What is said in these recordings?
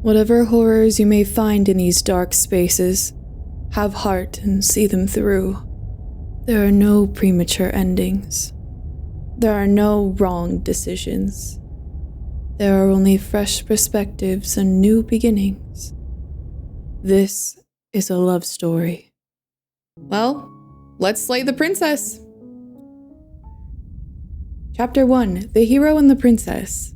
Whatever horrors you may find in these dark spaces, have heart and see them through. There are no premature endings. There are no wrong decisions. There are only fresh perspectives and new beginnings. This is a love story. Well, let's slay the princess. Chapter 1, The Hero and the Princess.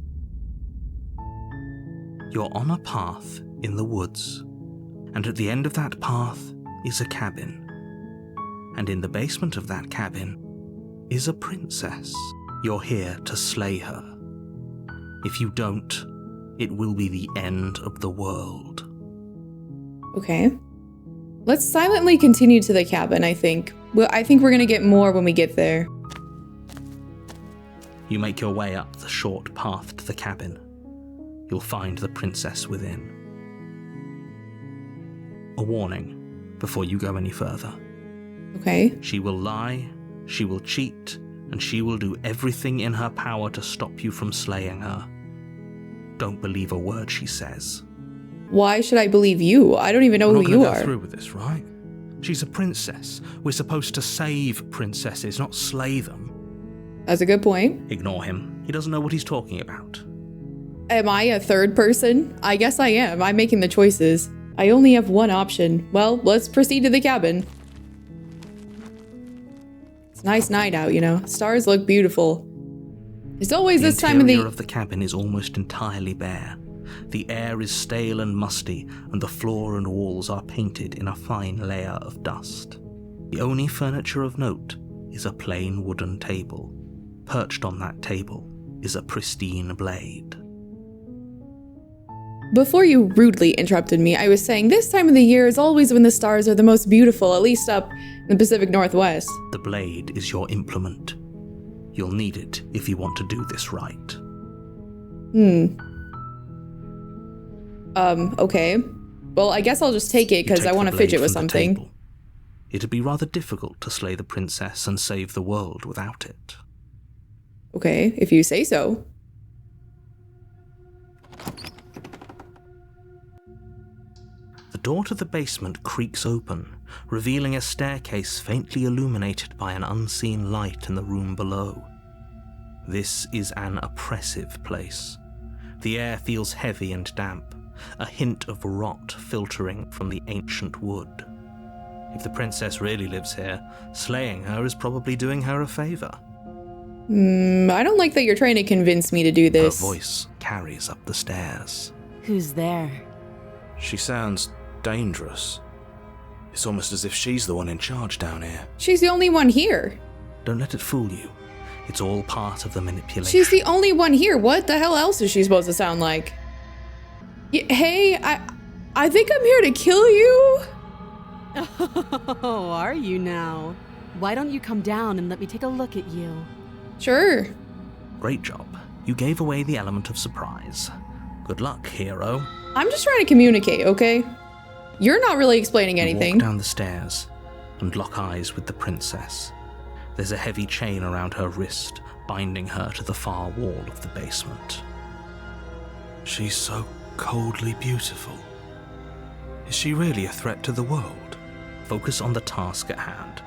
You're on a path in the woods, and at the end of that path is a cabin. And in the basement of that cabin is a princess. You're here to slay her. If you don't, it will be the end of the world. Okay. Let's silently continue to the cabin, I think. Well, I think we're gonna get more when we get there. You make your way up the short path to the cabin. You'll find the princess within. A warning before you go any further. Okay. She will lie, she will cheat, and she will do everything in her power to stop you from slaying her. Don't believe a word she says. Why should I believe you? I don't even know who you We're not gonna are. go through with this, right? She's a princess. We're supposed to save princesses, not slay them. That's a good point. Ignore him. He doesn't know what he's talking about. Am I a third person? I guess I am. I'm making the choices. I only have one option. Well, let's proceed to the cabin. It's a nice night out, you know. Stars look beautiful. It's always this time of The interior of the cabin is almost entirely bare. The air is stale and musty, and the floor and walls are painted in a fine layer of dust. The only furniture of note is a plain wooden table. Perched on that table is a pristine blade. Before you rudely interrupted me, I was saying this time of the year is always when the stars are the most beautiful, at least up in the Pacific Northwest. The blade is your implement. You'll need it if you want to do this right. Okay. Well, I guess I'll just take it because I want to fidget with something. It'd be rather difficult to slay the princess and save the world without it. Okay, if you say so. The door to the basement creaks open, revealing a staircase faintly illuminated by an unseen light in the room below. This is an oppressive place. The air feels heavy and damp, a hint of rot filtering from the ancient wood. If the princess really lives here, slaying her is probably doing her a favor. I don't like that you're trying to convince me to do this. Her voice carries up the stairs. Who's there? She sounds dangerous. It's almost as if she's the one in charge down here. She's the only one here. Don't let it fool you. It's all part of the manipulation. She's the only one here. What the hell else is she supposed to sound like? Hey, I think I'm here to kill you. Oh, are you now? Why don't you come down and let me take a look at you? Sure. Great job. You gave away the element of surprise. Good luck, hero. I'm just trying to communicate, okay? You're not really explaining anything. You walk down the stairs and lock eyes with the princess. There's a heavy chain around her wrist, binding her to the far wall of the basement. She's so coldly beautiful. Is she really a threat to the world? Focus on the task at hand.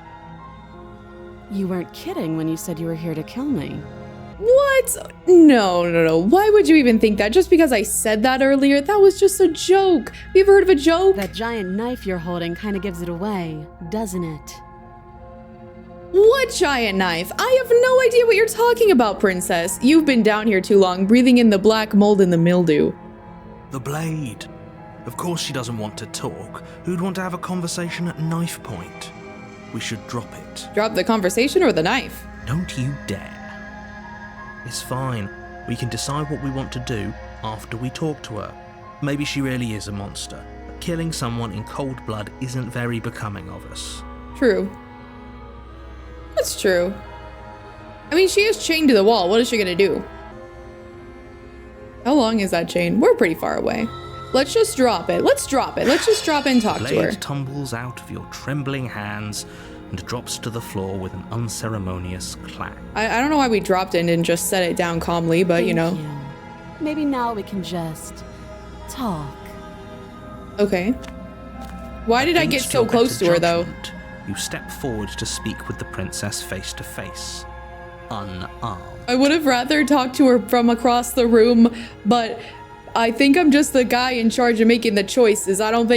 You weren't kidding when you said you were here to kill me. What? No. Why would you even think that? Just because I said that earlier? That was just a joke. Have you ever heard of a joke? That giant knife you're holding kind of gives it away, doesn't it? What giant knife? I have no idea what you're talking about, princess. You've been down here too long, breathing in the black mold and the mildew. The blade. Of course she doesn't want to talk. Who'd want to have a conversation at knife point? We should drop it. Drop the conversation or the knife? Don't you dare. It's fine. We can decide what we want to do after we talk to her. Maybe she really is a monster. But killing someone in cold blood isn't very becoming of us. True. That's true. I mean, she is chained to the wall. What is she gonna do? How long is that chain? We're pretty far away. Let's just drop it. Let's drop it. Let's just drop it and talk to her. Blade tumbles out of your trembling hands and drops to the floor with an unceremonious clack. I don't know why we dropped it and didn't just set it down calmly, but you know. Thank you. Maybe now we can just talk. Okay. Why did I get Against so your close to better her, though? judgment, you step forward to speak with the princess face to face, unarmed. I would have rather talked to her from across the room, but I think I'm just the guy in charge of making the choices. I don't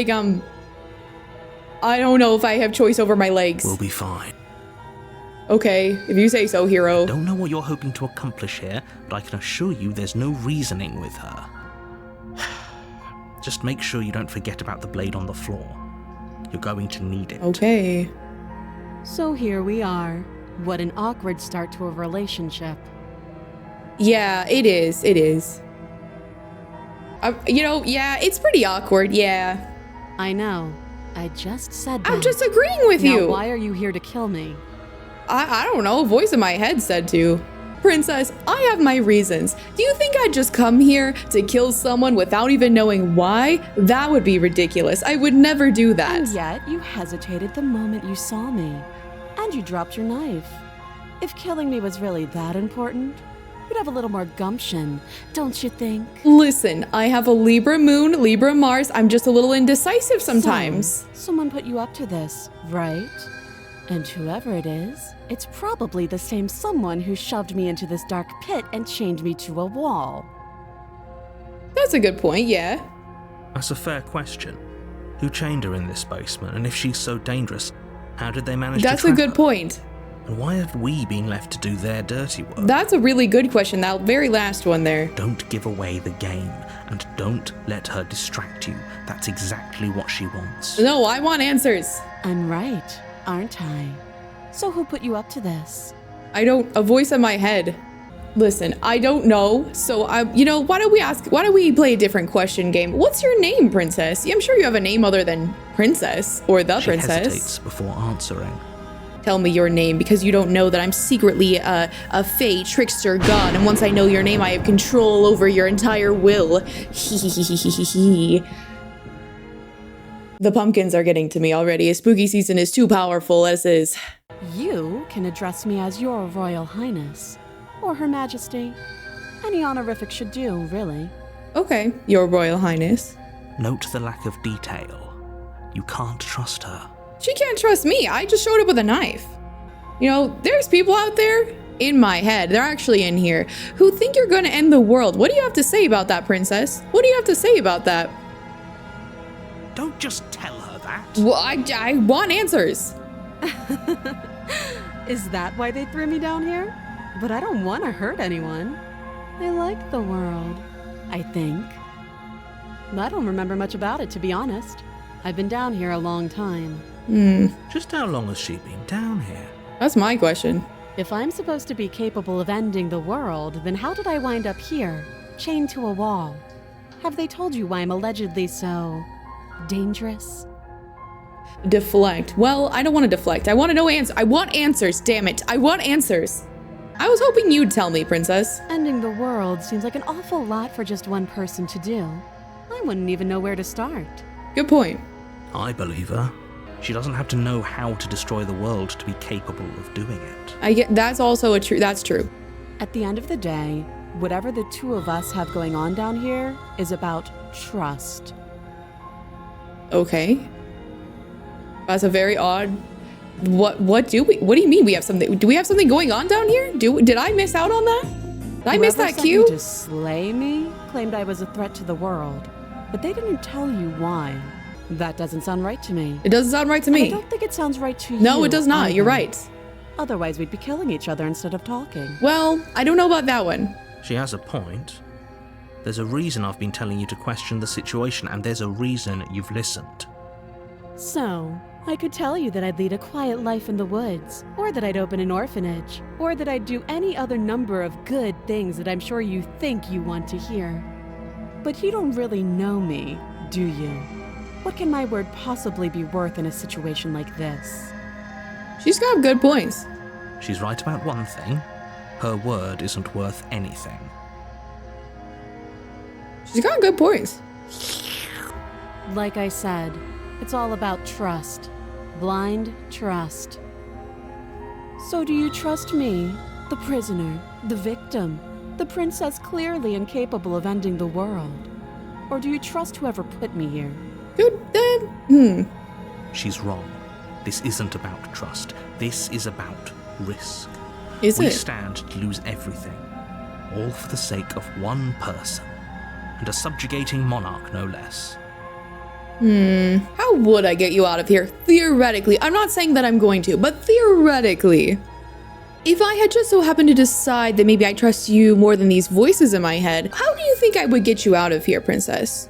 know if I have choice over my legs. We'll be fine. Okay, if you say so, hero. Don't know what you're hoping to accomplish here, but I can assure you there's no reasoning with her. Just make sure you don't forget about the blade on the floor. You're going to need it. Okay. So here we are. What an awkward start to a relationship. Yeah, it is. It is. Yeah, it's pretty awkward, yeah. I know. I just said that. I'm just agreeing with Now, you. why are you here to kill me? I don't know, a voice in my head said to. Princess, I have my reasons. Do you think I'd just come here to kill someone without even knowing why? That would be ridiculous. I would never do that. And yet, you hesitated the moment you saw me. And you dropped your knife. If killing me was really that important, you'd have a little more gumption, don't you think? Listen, I have a Libra moon, Libra Mars. I'm just a little indecisive sometimes. So, someone put you up to this, right? And whoever it is, it's probably the same someone who shoved me into this dark pit and chained me to a wall. That's a good point, yeah. That's a fair question. Who chained her in this basement? And if she's so dangerous, how did they manage That's to a trap good her? point. And why have we been left to do their dirty work? That's a really good question, that very last one there. Don't give away the game, and don't let her distract you. That's exactly what she wants. No, I want answers. I'm right, aren't I? So who put you up to this? A voice in my head. Listen, I don't know, so why don't we play a different question game? What's your name, princess? I'm sure you have a name other than princess or the She princess. hesitates before answering. Tell me your name, because you don't know that I'm secretly a fey, trickster, god, and once I know your name, I have control over your entire will. The pumpkins are getting to me already. A spooky season is too powerful as is. You can address me as your Royal Highness, or Her Majesty. Any honorific should do, really. Okay, your Royal Highness. Note the lack of detail. You can't trust her. She can't trust me. I just showed up with a knife. There's people out there in my head, they're actually in here, who think you're gonna end the world. What do you have to say about that, princess? What do you have to say about that? Don't just tell her that. Well, I want answers. Is that why they threw me down here? But I don't want to hurt anyone. I like the world, I think. I don't remember much about it, to be honest. I've been down here a long time. Just how long has she been down here? That's my question. If I'm supposed to be capable of ending the world, then how did I wind up here, chained to a wall? Have they told you why I'm allegedly so dangerous? Deflect. Well, I don't want to deflect. I want to know answers. I want answers, damn it. I want answers. I was hoping you'd tell me, princess. Ending the world seems like an awful lot for just one person to do. I wouldn't even know where to start. Good point. I believe her. She doesn't have to know how to destroy the world to be capable of doing it. That's also that's true. At the end of the day, whatever the two of us have going on down here is about trust. Okay. That's a very odd. What do you mean we have something? Do we have something going on down here? Did I miss out on that? Did I miss that Whoever cue? sent you to slay me claimed I was a threat to the world, but they didn't tell you why. That doesn't sound right to me. It doesn't sound right to And I me. don't think it sounds right to you. No, it does not. either. You're right. Otherwise, we'd be killing each other instead of talking. Well, I don't know about that one. She has a point. There's a reason I've been telling you to question the situation, and there's a reason you've listened. So, I could tell you that I'd lead a quiet life in the woods, or that I'd open an orphanage, or that I'd do any other number of good things that I'm sure you think you want to hear. But you don't really know me, do you? What can my word possibly be worth in a situation like this? She's got good points. She's right about one thing. Her word isn't worth anything. She's got good points. Like I said, it's all about trust. Blind trust. So do you trust me, the prisoner, the victim, the princess clearly incapable of ending the world? Or do you trust whoever put me here? Good then. She's wrong. This isn't about trust. This is about risk. Is We it? stand to lose everything, all for the sake of one person, and a subjugating monarch no less. How would I get you out of here? Theoretically. I'm not saying that I'm going to, but theoretically. If I had just so happened to decide that maybe I trust you more than these voices in my head, how do you think I would get you out of here, princess?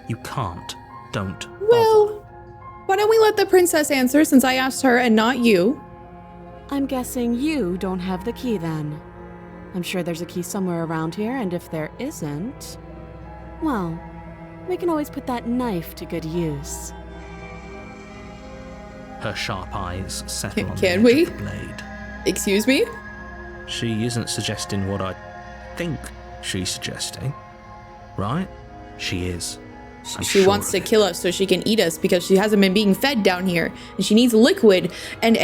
You can't. Don't bother. Well, why don't we let the princess answer since I asked her and not you? I'm guessing you don't have the key then. I'm sure there's a key somewhere around here, and if there isn't, well, we can always put that knife to good use. Her sharp eyes settle on the Can edge we? of the blade. Excuse me? She isn't suggesting what I think she's suggesting, right? She is. I'm She sure wants of to it. kill us so she can eat us because she hasn't been being fed down here. And she needs liquid and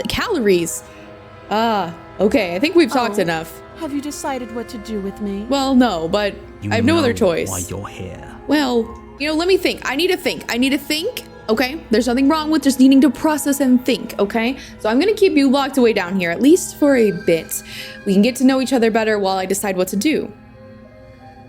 calories. Okay, I think we've talked Oh. enough. Have you decided what to do with me? Well, no, but You I have no know other choice. Why you're here? Well, let me think. I need to think. Okay? There's nothing wrong with just needing to process and think, okay? So I'm gonna keep you locked away down here, at least for a bit. We can get to know each other better while I decide what to do.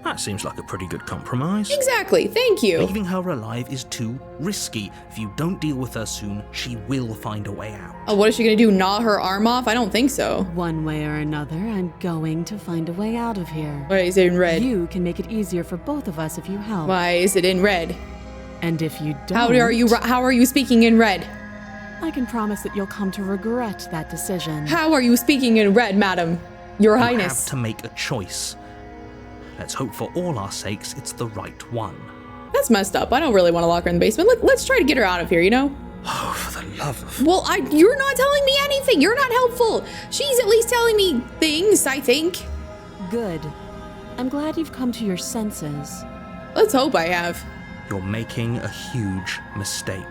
That seems like a pretty good compromise. Exactly, thank you. Leaving her alive is too risky. If you don't deal with her soon, she will find a way out. Oh, what is she gonna do, gnaw her arm off? I don't think so. One way or another, I'm going to find a way out of here. Why is it in red? You can make it easier for both of us if you help. Why is it in red? And if you don't, How are you speaking in red? I can promise that you'll come to regret that decision. How are you speaking in red, madam? Your You Highness. have to make a choice. Let's hope for all our sakes it's the right one. That's messed up. I don't really want to lock her in the basement. Let's try to get her out of here, Oh, for the love of... Well, you're not telling me anything. You're not helpful. She's at least telling me things, I think. Good. I'm glad you've come to your senses. Let's hope I have. You're making a huge mistake.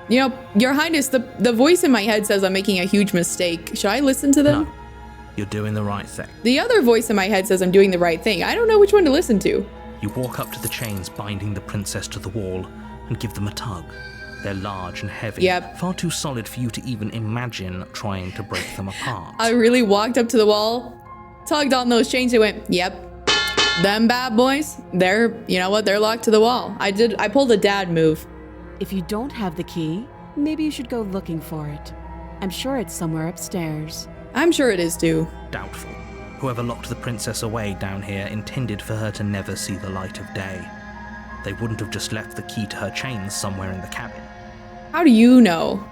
Your Highness, the voice in my head says I'm making a huge mistake. Should I listen to them? No, you're doing the right thing. The other voice in my head says I'm doing the right thing. I don't know which one to listen to. You walk up to the chains binding the princess to the wall and give them a tug. They're large and heavy, Yep. far too solid for you to even imagine trying to break them apart. I really walked up to the wall, tugged on those chains, and went, yep. Them bad boys, they're locked to the wall. I pulled a dad move. If you don't have the key, maybe you should go looking for it. I'm sure it's somewhere upstairs. I'm sure it is too. Doubtful. Whoever locked the princess away down here intended for her to never see the light of day. They wouldn't have just left the key to her chains somewhere in the cabin. How do you know?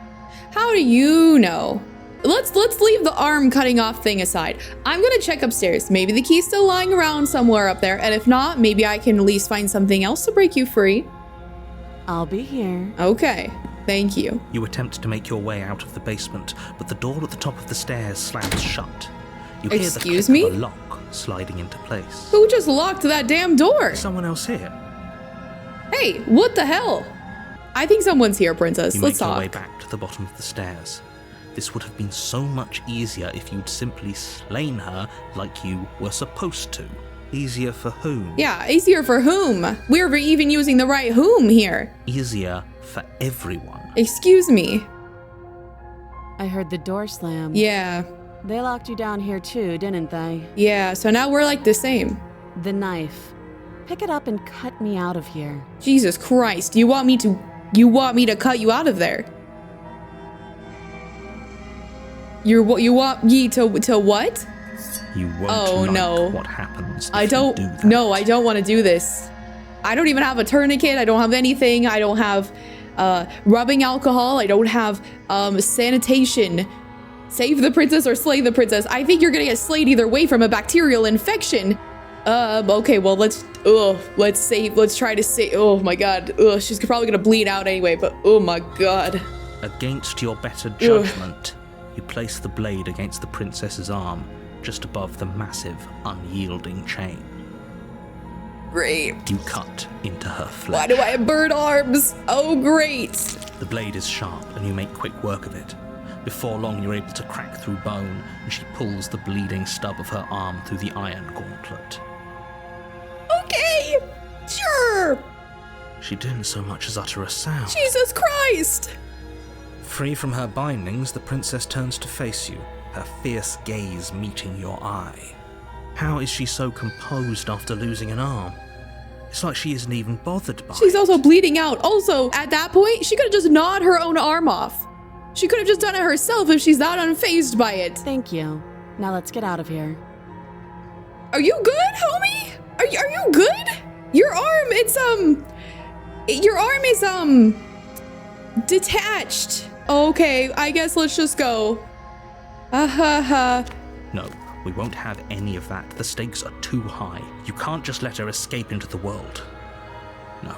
How do you know? Let's leave the arm cutting off thing aside. I'm gonna check upstairs. Maybe the key's still lying around somewhere up there, and if not, maybe I can at least find something else to break you free. I'll be here. Okay, thank you. You attempt to make your way out of the basement, but the door at the top of the stairs slams shut. You hear the Excuse click me? of a lock sliding into place. Who just locked that damn door? Someone else here. Hey, what the hell? I think someone's here, princess. You Let's make your way talk. back to the bottom of the stairs. This would have been so much easier if you'd simply slain her like you were supposed to. Easier for whom? Yeah, easier for whom? We're even using the right whom here. Easier for everyone. Excuse me. I heard the door slam. Yeah, They locked you down here too, didn't they? yeah, so now we're like the same. The knife. Pick it up and cut me out of here. Jesus Christ, you want me to cut you out of there? You want me to what? You won't Oh, like no. what happens if I you don't, do that. no, I don't want to do this. I don't even have a tourniquet. I don't have anything. I don't have rubbing alcohol. I don't have sanitation. Save the princess or slay the princess. I think you're gonna get slayed either way from a bacterial infection. Okay, well, let's try to save, oh my god. She's probably gonna bleed out anyway, but oh my god. Against your better judgment, you place the blade against the princess's arm, just above the massive, unyielding chain. Great. You cut into her flesh. Why do I have bird arms? Oh, great. The blade is sharp, and you make quick work of it. Before long, you're able to crack through bone, and she pulls the bleeding stub of her arm through the iron gauntlet. Okay, sure. She didn't so much as utter a sound. Jesus Christ! Free from her bindings, the princess turns to face you, her fierce gaze meeting your eye. How is she so composed after losing an arm? It's like she isn't even bothered by She's it. also bleeding out. Also, at that point, she could have just gnawed her own arm off. She could have just done it herself if she's that unfazed by it. Thank you. Now let's get out of here. Are you good, homie? Are you good? Your arm, your arm is, detached. Okay, I guess let's just go. No, we won't have any of that. The stakes are too high. You can't just let her escape into the world. No,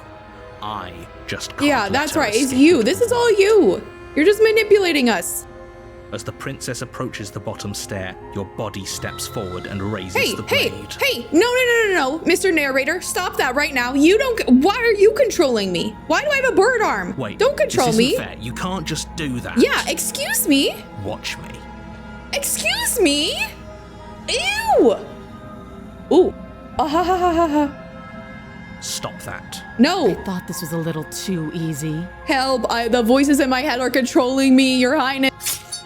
I just can't Yeah, let that's her right. It's escape you. into This the is all world. you. You're just manipulating us. As the princess approaches the bottom stair, your body steps forward and raises the blade. Hey, no, Mr. Narrator, stop that right now. Why are you controlling me? Why do I have a bird arm? Wait, don't control this me. isn't fair. You can't just do that. Yeah, excuse me. Watch me. Excuse me. Ew. Ooh. Stop that. No. Thought this was a little too easy. Help. The voices in my head are controlling me, Your Highness.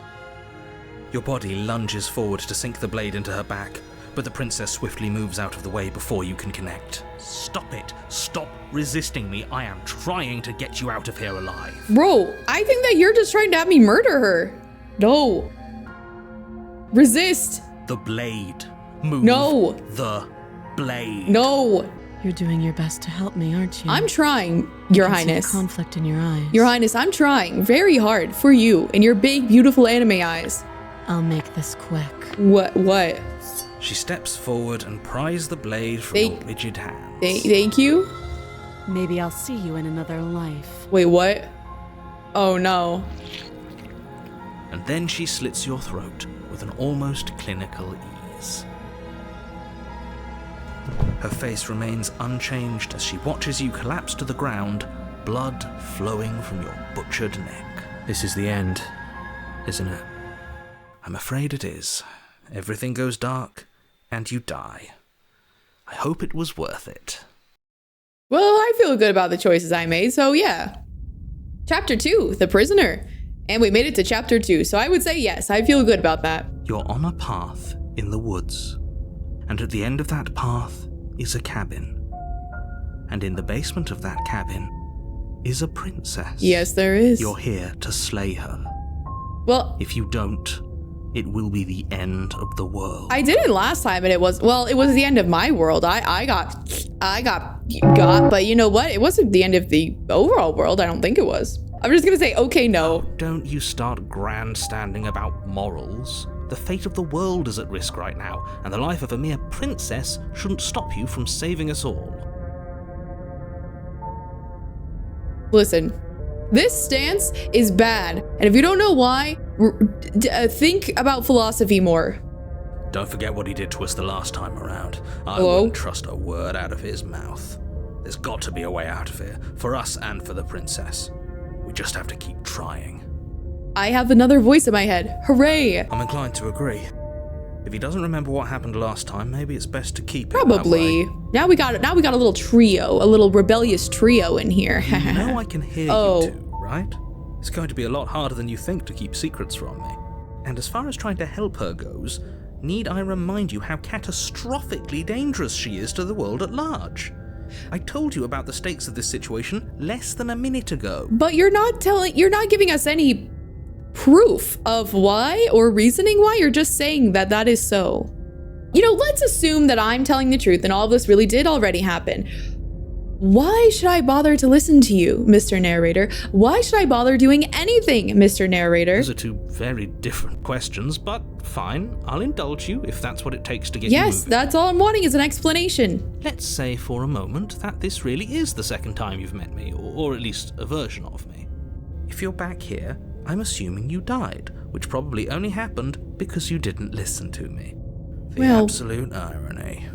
Your body lunges forward to sink the blade into her back, but the princess swiftly moves out of the way before you can connect. Stop it. Stop resisting me. I am trying to get you out of here alive. Bro, I think that you're just trying to have me murder her. No. Resist. The blade. Move. No. The blade. No. You're doing your best to help me, aren't you? I'm trying, Your I can see the Highness. conflict in your eyes. Your Highness, I'm trying very hard for you and your big, beautiful anime eyes. I'll make this quick. What? She steps forward and pries the blade from Thank- your rigid hands. Thank you? Maybe I'll see you in another life. Wait, what? Oh no. And then she slits your throat with an almost clinical ease. Her face remains unchanged as she watches you collapse to the ground, blood flowing from your butchered neck. This is the end, isn't it? I'm afraid it is. Everything goes dark, and you die. I hope it was worth it. Well, I feel good about the choices I made, so yeah. Chapter 2, The Prisoner. And we made it to Chapter 2, so I would say yes, I feel good about that. You're on a path in the woods, and at the end of that path is a cabin. And in the basement of that cabin is a princess. Yes, there is. You're here to slay her. Well, If you don't, it will be the end of the world. I did it last time and it was the end of my world. I got, but you know what? It wasn't the end of the overall world. I don't think it was. I'm just gonna say, okay, no. Don't you start grandstanding about morals. The fate of the world is at risk right now, and the life of a mere princess shouldn't stop you from saving us all. Listen, this stance is bad. And if you don't know why, think about philosophy more. Don't forget what he did to us the last time around. I Hello? wouldn't trust a word out of his mouth. There's got to be a way out of here, for us and for the princess. We just have to keep trying. I have another voice in my head. Hooray! I'm inclined to agree. If he doesn't remember what happened last time, maybe it's best to keep it that Probably. way. Now we got a little trio, a little rebellious trio in here. You know I can hear Oh. you two, right? It's going to be a lot harder than you think to keep secrets from me. And as far as trying to help her goes, need I remind you how catastrophically dangerous she is to the world at large? I told you about the stakes of this situation less than a minute ago. But you're not giving us any proof of why or reasoning why. You're just saying that that is so. You know, let's assume that I'm telling the truth and all of this really did already happen. Why should I bother to listen to you, Mr. Narrator? Why should I bother doing anything, Mr. Narrator? Those are two very different questions, but fine, I'll indulge you if that's what it takes to get you Yes, moving. that's all I'm wanting is an explanation. Let's say for a moment that this really is the second time you've met me, or at least a version of me. If you're back here, I'm assuming you died, which probably only happened because you didn't listen to me. The Well- absolute irony.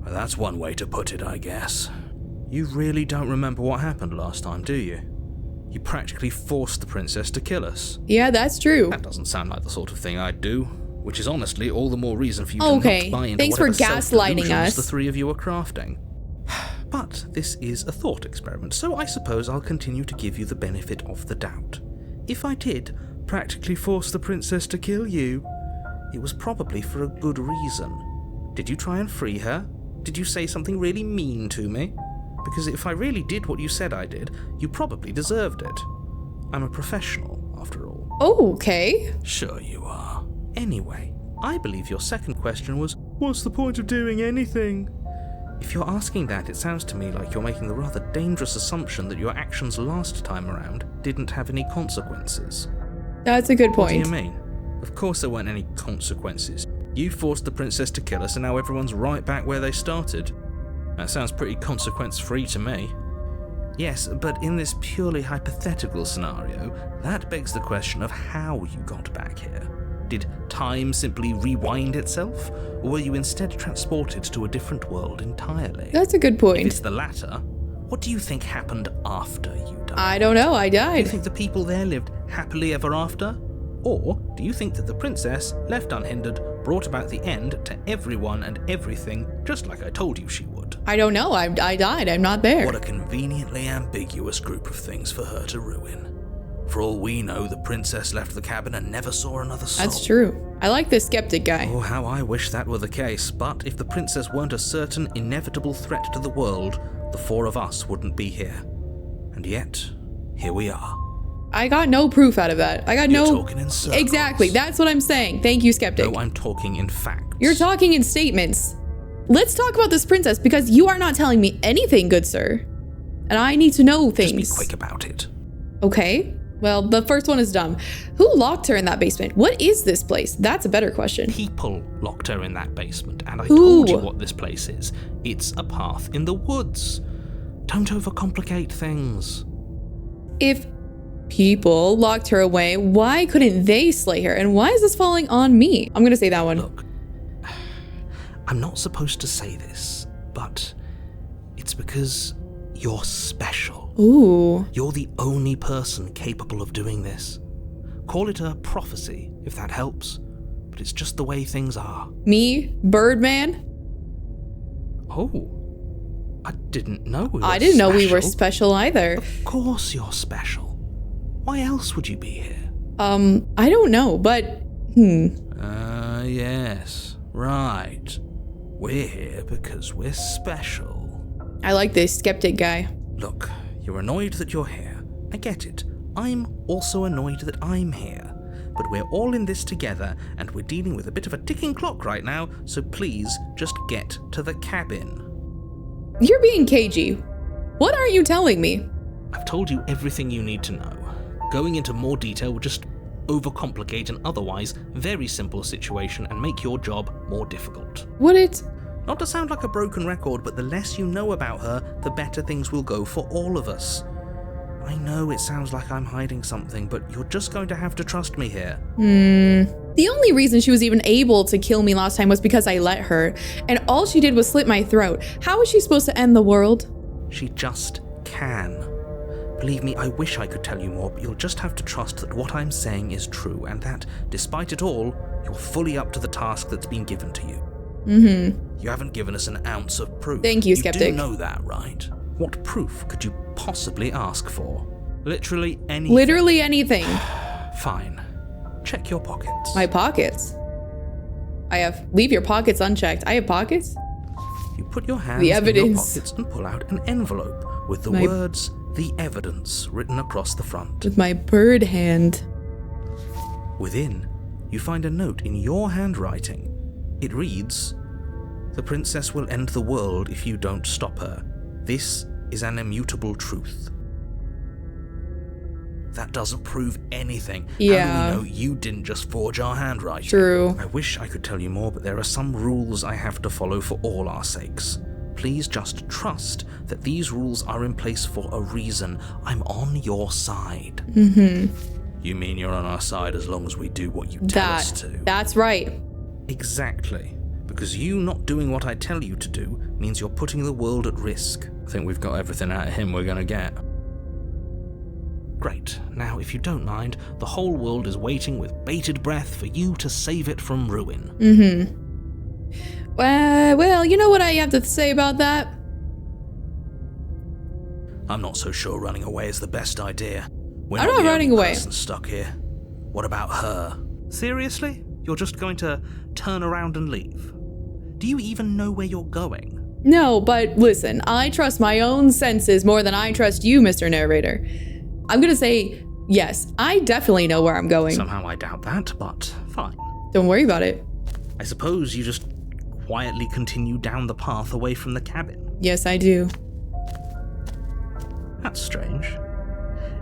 Well, that's one way to put it, I guess. You really don't remember what happened last time, do you? You practically forced the princess to kill us. Yeah, that's true. That doesn't sound like the sort of thing I'd do, which is honestly all the more reason for you to Okay, not buy into thanks for whatever gaslighting self-delusions us. the three of you are crafting. But this is a thought experiment, so I suppose I'll continue to give you the benefit of the doubt. If I did practically force the princess to kill you, it was probably for a good reason. Did you try and free her? Did you say something really mean to me? Because if I really did what you said I did, you probably deserved it. I'm a professional, after all. Oh, okay. Sure you are. Anyway, I believe your second question was, what's the point of doing anything? If you're asking that, it sounds to me like you're making the rather dangerous assumption that your actions last time around didn't have any consequences. That's a good What do point. you mean? Of course there weren't any consequences. You forced the princess to kill us and now everyone's right back where they started. That sounds pretty consequence-free to me. Yes, but in this purely hypothetical scenario, that begs the question of how you got back here. Did time simply rewind itself, or were you instead transported to a different world entirely? That's a good If point. it's the latter, what do you think happened after you died? I don't know, I Do you died. think the people there lived happily ever after? Or do you think that the princess, left unhindered, brought about the end to everyone and everything, just like I told you she would? I don't know, I died, I'm not there. What a conveniently ambiguous group of things for her to ruin. For all we know, the princess left the cabin and never saw another soul. That's true. I like this skeptic guy. Oh, how I wish that were the case, but if the princess weren't a certain, inevitable threat to the world, the four of us wouldn't be here. And yet, here we are. I got no proof out of that. I got You're no... talking in circles. Exactly, that's what I'm saying. Thank you, skeptic. No, I'm talking in facts. You're talking in statements. Let's talk about this princess because you are not telling me anything, good sir. And I need to know things. Just be quick about it. Okay. Well, the first one is dumb. Who locked her in that basement? What is this place? That's a better question. People locked her in that basement, and I Who? told you what this place is. It's a path in the woods. Don't overcomplicate things. If people locked her away, why couldn't they slay her? And why is this falling on me? I'm gonna say that one. Look, I'm not supposed to say this, but it's because you're special. Ooh. You're the only person capable of doing this. Call it a prophecy, if that helps, but it's just the way things are. Me? Birdman? Oh, I didn't know we were I didn't know we were special. special either. Of course you're special. Why else would you be here? I don't know, but Yes, right. We're here because we're special. I like this skeptic guy. Look, you're annoyed that you're here. I get it. I'm also annoyed that I'm here. But we're all in this together, and we're dealing with a bit of a ticking clock right now, so please just get to the cabin. You're being cagey. What are you telling me? I've told you everything you need to know. Going into more detail will just overcomplicate an otherwise very simple situation and make your job more difficult. Would it? Not to sound like a broken record, but the less you know about her, the better things will go for all of us. I know it sounds like I'm hiding something, but you're just going to have to trust me here. The only reason she was even able to kill me last time was because I let her, and all she did was slit my throat. How is she supposed to end the world? She just can. Believe me, I wish I could tell you more, but you'll just have to trust that what I'm saying is true, and that, despite it all, you're fully up to the task that's been given to you. You haven't given us an ounce of proof. Thank you, skeptic. You do know that, right? What proof could you possibly ask for? Literally anything. Literally anything. Fine. Check your pockets. My pockets. Leave your pockets unchecked. I have pockets? You put your hands The in your evidence. pockets and pull out an envelope with the My- words, "The Evidence," written across the front. With my bird hand. Within, you find a note in your handwriting. It reads, "The princess will end the world if you don't stop her. This is an immutable truth." That doesn't prove anything. Yeah. How do we know you didn't just forge our handwriting? True. I wish I could tell you more, but there are some rules I have to follow for all our sakes. Please just trust that these rules are in place for a reason. I'm on your side. You mean you're on our side as long as we do what you tell us to? That's right. Exactly. Because you not doing what I tell you to do means you're putting the world at risk. I think we've got everything out of him we're gonna get. Great. Now, if you don't mind, the whole world is waiting with bated breath for you to save it from ruin. Well, you know what I have to say about that? I'm not so sure running away is the best idea. We're I'm not not the running only away. person stuck here. What about her? Seriously? You're just going to turn around and leave? Do you even know where you're going? No, but listen, I trust my own senses more than I trust you, Mr. Narrator. I'm gonna say, yes, I definitely know where I'm going. Somehow I doubt that, but fine. Don't worry about it. I suppose you just quietly continue down the path away from the cabin. Yes, I do. That's strange.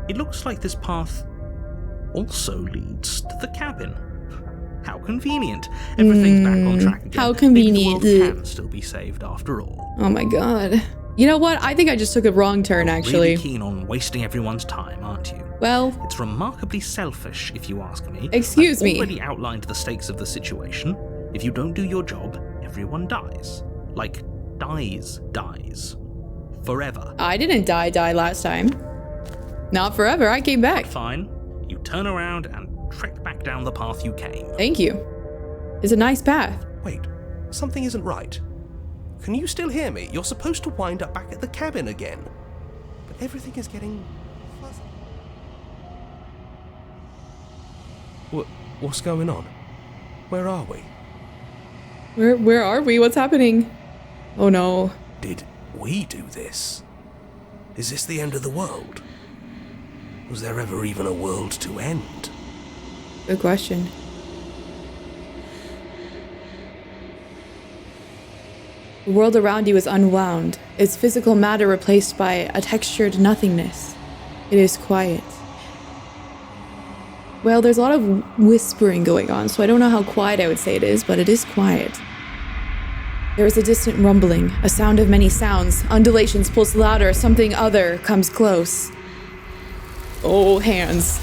It looks like this path also leads to the cabin. How convenient. Everything's back on track again. How convenient. Maybe the world can still be saved after all. Oh my god. You know what? I think I just took a wrong turn, actually. Really keen on wasting everyone's time, aren't you? Well, It's remarkably selfish, if you ask me. Excuse me. I've already outlined the stakes of the situation. If you don't do your job, everyone dies. Like, dies. Forever. I didn't die last time. Not forever, I came back. Fine. You turn around and trek back down the path you came. Thank you. It's a nice path. Wait, something isn't right. Can you still hear me? You're supposed to wind up back at the cabin again. But everything is getting fuzzy. What's going on? Where are we? Where are we? What's happening? Oh no. Did we do this? Is this the end of the world? Was there ever even a world to end? Good question. The world around you is unwound, its physical matter replaced by a textured nothingness. It is quiet. Well, there's a lot of whispering going on, so I don't know how quiet I would say it is, but it is quiet. There is a distant rumbling, a sound of many sounds. Undulations pulse louder, something other comes close. Oh, hands.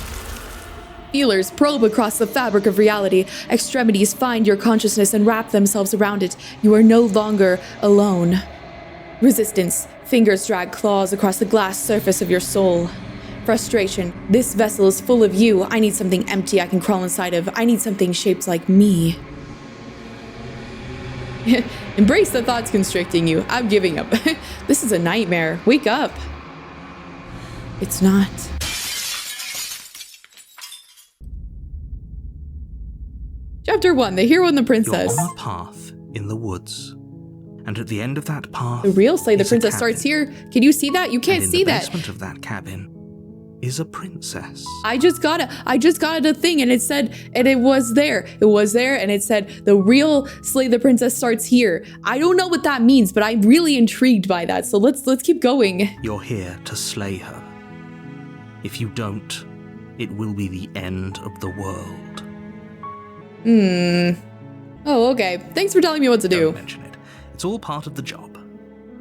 Feelers probe across the fabric of reality. Extremities find your consciousness and wrap themselves around it. You are no longer alone. Resistance. Fingers drag claws across the glass surface of your soul. Frustration. This vessel is full of you. I need something empty I can crawl inside of. I need something shaped like me. Embrace the thoughts constricting you. I'm giving up. This is a nightmare. Wake up. It's not. Chapter 1, The Hero and the Princess. You're on a path in the woods. And at the end of that path, The real Slay the is a Princess cabin. starts here. Can you see that? You can't And in see the that. basement of that cabin is a princess. I just got a thing and it said, and it was there. It was there and it said, the real Slay the Princess starts here. I don't know what that means, but I'm really intrigued by that. So let's keep going. You're here to slay her. If you don't, it will be the end of the world. Oh, okay. Thanks for telling me what to do. Don't mention it. It's all part of the job.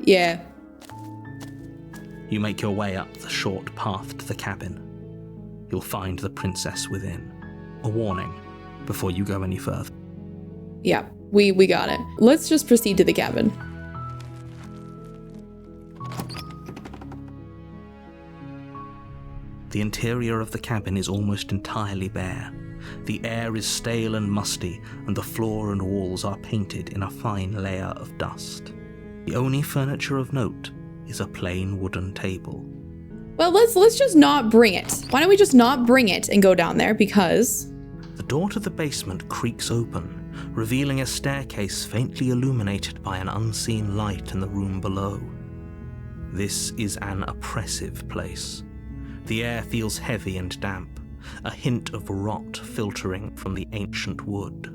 Yeah. You make your way up the short path to the cabin. You'll find the princess within. A warning before you go any further. Yeah, we got it. Let's just proceed to the cabin. The interior of the cabin is almost entirely bare. The air is stale and musty, and the floor and walls are painted in a fine layer of dust. The only furniture of note is a plain wooden table. Well, let's just not bring it. Why don't we just not bring it and go down there? Because The door to the basement creaks open, revealing a staircase faintly illuminated by an unseen light in the room below. This is an oppressive place. The air feels heavy and damp, a hint of rot filtering from the ancient wood.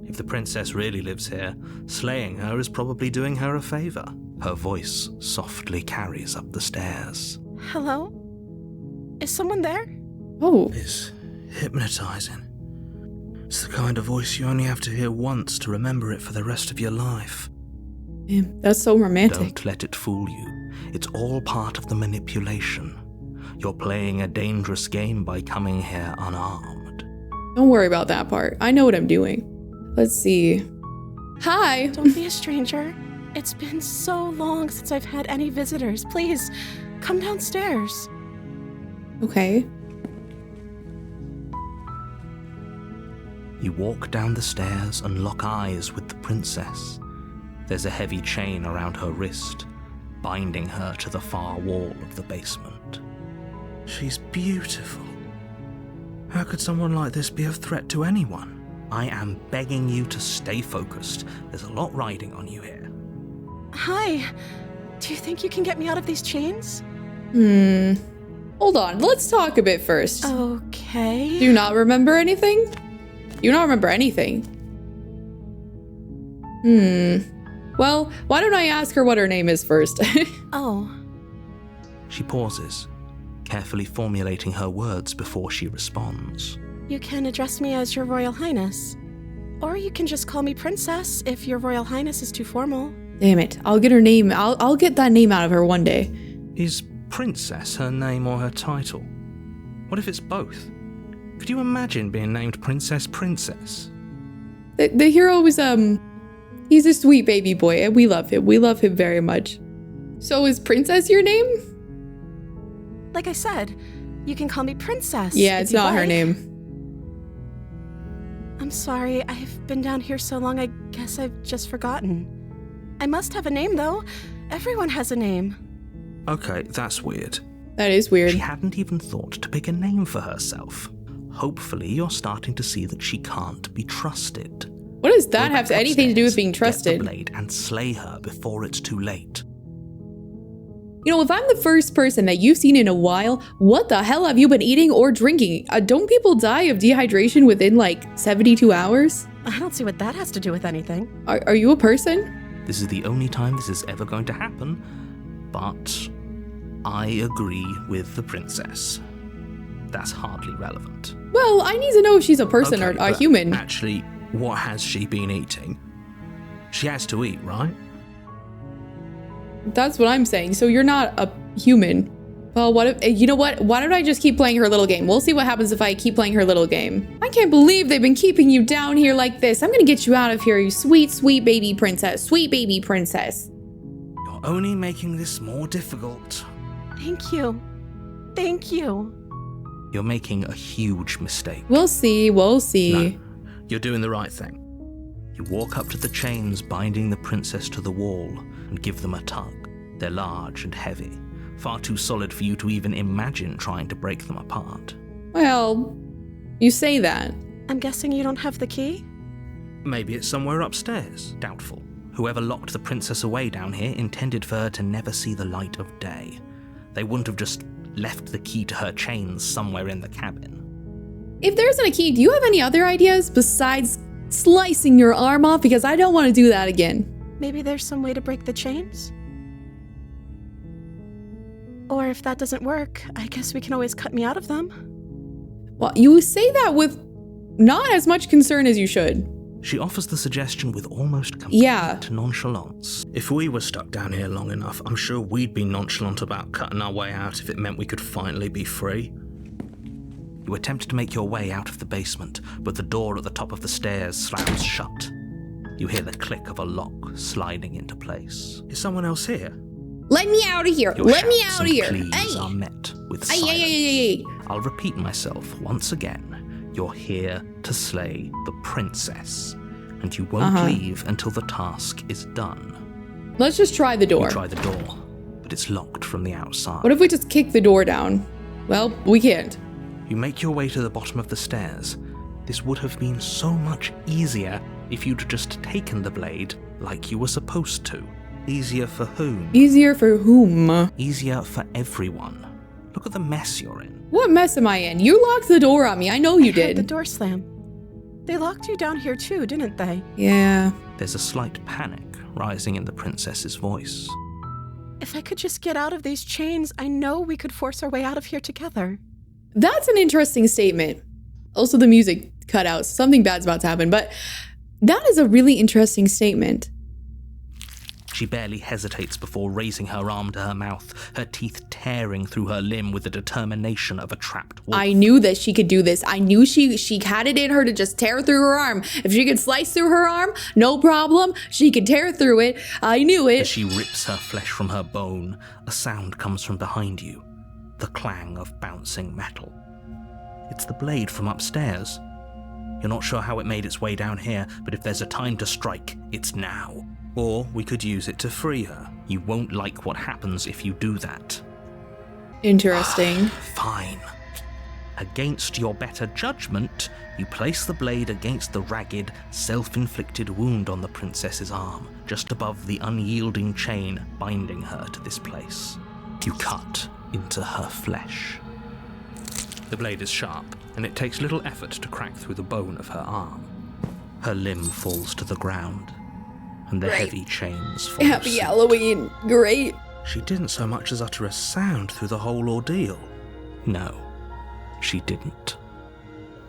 If the princess really lives here, slaying her is probably doing her a favor. Her voice softly carries up the stairs. Hello? Is someone there? oh, It's hypnotizing. It's the kind of voice you only have to hear once to remember it for the rest of your life. man, that's so romantic. Don't let it fool you. It's all part of the manipulation. You're playing a dangerous game by coming here unarmed. Don't worry about that part. I know what I'm doing. Let's see. Hi. Don't be a stranger. It's been so long since I've had any visitors. Please, come downstairs. Okay. You walk down the stairs and lock eyes with the princess. There's a heavy chain around her wrist, binding her to the far wall of the basement. She's beautiful. How could someone like this be of threat to anyone? I am begging you to stay focused. There's a lot riding on you here. Hi. Do you think you can get me out of these chains? Hold on, let's talk a bit first. Okay. Do you not remember anything? You don't remember anything. Well, why don't I ask her what her name is first? Oh. She pauses, carefully formulating her words before she responds. You can address me as Your Royal Highness. Or you can just call me Princess if Your Royal Highness is too formal. Damn it, I'll get her name. I'll get that name out of her one day. Is Princess her name or her title? What if it's both? Could you imagine being named Princess? The hero is, he's a sweet baby boy, and we love him. We love him very much. So is Princess your name? Like I said, you can call me Princess. Yeah, if it's you not her like. name. I'm sorry, I've been down here so long I guess I've just forgotten. I must have a name, though. Everyone has a name. Okay, that's weird. That is weird. She hadn't even thought to pick a name for herself. Hopefully you're starting to see that she can't be trusted. What does that Go have back anything to do with upstairs, being trusted? Get the blade and slay her before it's too late. You know, if I'm the first person that you've seen in a while, what the hell have you been eating or drinking? Don't people die of dehydration within like 72 hours? I don't see what that has to do with anything. Are you a person? This is the only time this is ever going to happen, but I agree with the princess. That's hardly relevant. Well, I need to know if she's a person Okay, or a but human. Actually, what has she been eating? She has to eat, right? That's what I'm saying. So you're not a human. Well, what if, you know what? Why don't I just keep playing her little game? We'll see what happens if I keep playing her little game. I can't believe they've been keeping you down here like this. I'm gonna get you out of here, you sweet, sweet baby princess. Sweet baby princess. You're only making this more difficult. Thank you. Thank you. You're making a huge mistake. We'll see, we'll see. No, you're doing the right thing. You walk up to the chains binding the princess to the wall and give them a tug. They're large and heavy, far too solid for you to even imagine trying to break them apart. Well, you say that. I'm guessing you don't have the key? Maybe it's somewhere upstairs. Doubtful. Whoever locked the princess away down here intended for her to never see the light of day. They wouldn't have just left the key to her chains somewhere in the cabin. If there isn't a key, do you have any other ideas besides slicing your arm off? Because I don't want to do that again. Maybe there's some way to break the chains? Or if that doesn't work, I guess we can always cut me out of them. Well, you say that with not as much concern as you should. She offers the suggestion with almost complete nonchalance. If we were stuck down here long enough, I'm sure we'd be nonchalant about cutting our way out if it meant we could finally be free. You attempt to make your way out of the basement, but the door at the top of the stairs slams shut. You hear the click of a lock sliding into place. Is someone else here? Let me out of here. Your Let me shouts out of and here. pleas Hey. are met with Ay, silence. ay, ay, ay, ay. I'll repeat myself once again. You're here to slay the princess, and you won't leave until the task is done. Let's just try the door. You try the door, but it's locked from the outside. What if we just kick the door down? Well, we can't. You make your way to the bottom of the stairs. This would have been so much easier if you'd just taken the blade like you were supposed to. Easier for whom? Easier for whom? Easier for everyone. Look at the mess you're in. What mess am I in? You locked the door on me. I know you I heard the did. door slam. They locked you down here too, didn't they? Yeah. There's a slight panic rising in the princess's voice. If I could just get out of these chains, I know we could force our way out of here together. That's an interesting statement. Also, the music cut out. Something bad's about to happen, but that is a really interesting statement. She barely hesitates before raising her arm to her mouth, her teeth tearing through her limb with the determination of a trapped wolf. I knew that she could do this. I knew she had it in her to just tear through her arm. If she could slice through her arm, no problem. She could tear through it. I knew As it. she rips her flesh from her bone, a sound comes from behind you, the clang of bouncing metal. It's the blade from upstairs. You're not sure how it made its way down here, but if there's a time to strike, it's now. Or we could use it to free her. You won't like what happens if you do that. Interesting. Fine. Against your better judgment, you place the blade against the ragged, self-inflicted wound on the princess's arm, just above the unyielding chain binding her to this place. You cut into her flesh. The blade is sharp, and it takes little effort to crack through the bone of her arm. Her limb falls to the ground, and the heavy chains follow Happy suit. Halloween. Great. She didn't so much as utter a sound through the whole ordeal. No, she didn't.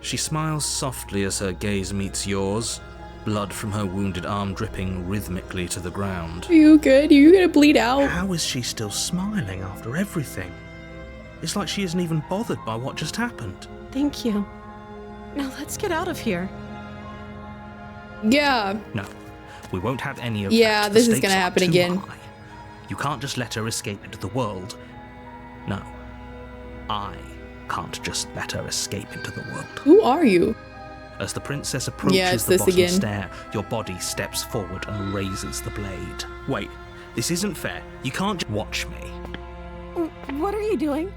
She smiles softly as her gaze meets yours, blood from her wounded arm dripping rhythmically to the ground. Are you good? Are you gonna bleed out? How is she still smiling after everything? It's like she isn't even bothered by what just happened. Thank you. Now let's get out of here. Yeah. No, we won't have any of Yeah, that. The this is stakes gonna are happen too again. high. You can't just let her escape into the world. No, I can't just let her escape into the world. Who are you? As the princess approaches it's the this bottom again. stair, your body steps forward and raises the blade. Wait, this isn't fair. You can't just watch me. What are you doing?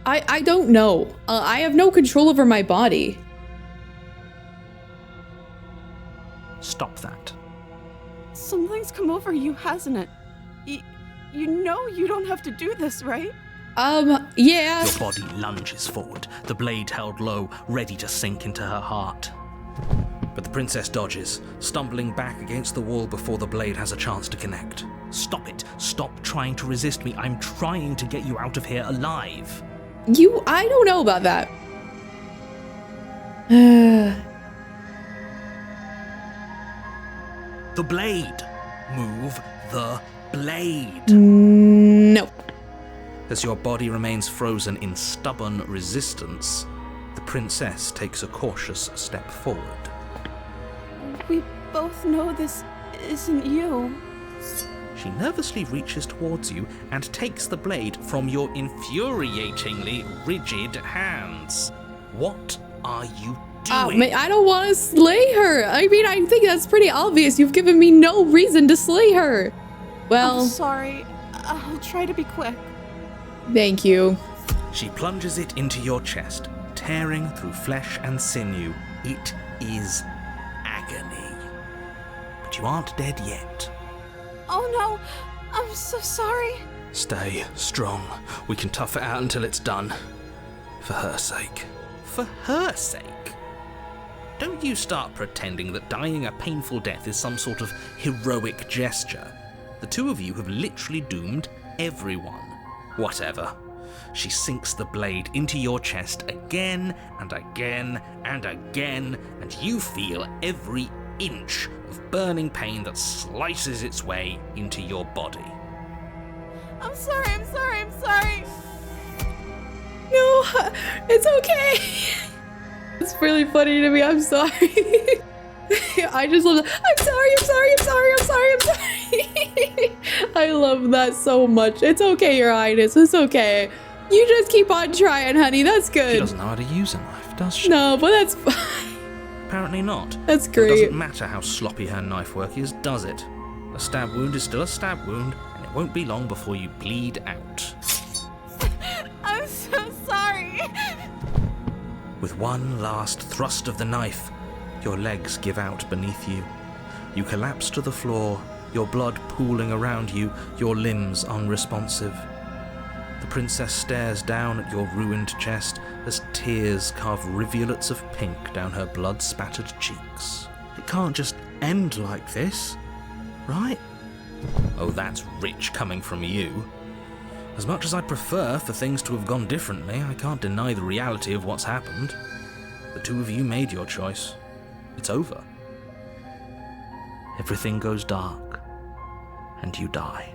I don't know. I have no control over my body. Stop that. Something's come over you, hasn't it? You know you don't have to do this, right? Yeah. Your body lunges forward, the blade held low, ready to sink into her heart. But the princess dodges, stumbling back against the wall before the blade has a chance to connect. Stop it. Stop trying to resist me. I'm trying to get you out of here alive. I don't know about that. The blade. Move the blade. No. As your body remains frozen in stubborn resistance, the princess takes a cautious step forward. We both know this isn't you. She nervously reaches towards you and takes the blade from your infuriatingly rigid hands. What are you doing? Man, I don't want to slay her. I mean, I think that's pretty obvious. You've given me no reason to slay her. Well, I'm sorry. I'll try to be quick. thank you. She plunges it into your chest, tearing through flesh and sinew. It is agony. But you aren't dead yet. Oh no, I'm so sorry. Stay strong. We can tough it out until it's done. For her sake. For her sake? Don't you start pretending that dying a painful death is some sort of heroic gesture. The two of you have literally doomed everyone. Whatever. She sinks the blade into your chest again and again and again, and you feel every inch of burning pain that slices its way into your body. I'm sorry. No, it's okay. It's really funny to me. I'm sorry. I just love that. I'm sorry. I love that so much. It's okay, Your Highness. It's okay. You just keep on trying, honey. That's She good. doesn't know how to use a knife, does she? No, but that's fine. Apparently not. That's It great. doesn't matter how sloppy her knife work is, does it? A stab wound is still a stab wound, and it won't be long before you bleed out. I'm so sorry. With one last thrust of the knife, your legs give out beneath you. You collapse to the floor, your blood pooling around you, your limbs unresponsive. The princess stares down at your ruined chest as tears carve rivulets of pink down her blood-spattered cheeks. It can't just end like this, right? Oh, that's rich coming from you. As much as I'd prefer for things to have gone differently, I can't deny the reality of what's happened. The two of you made your choice. It's over. Everything goes dark, and you die.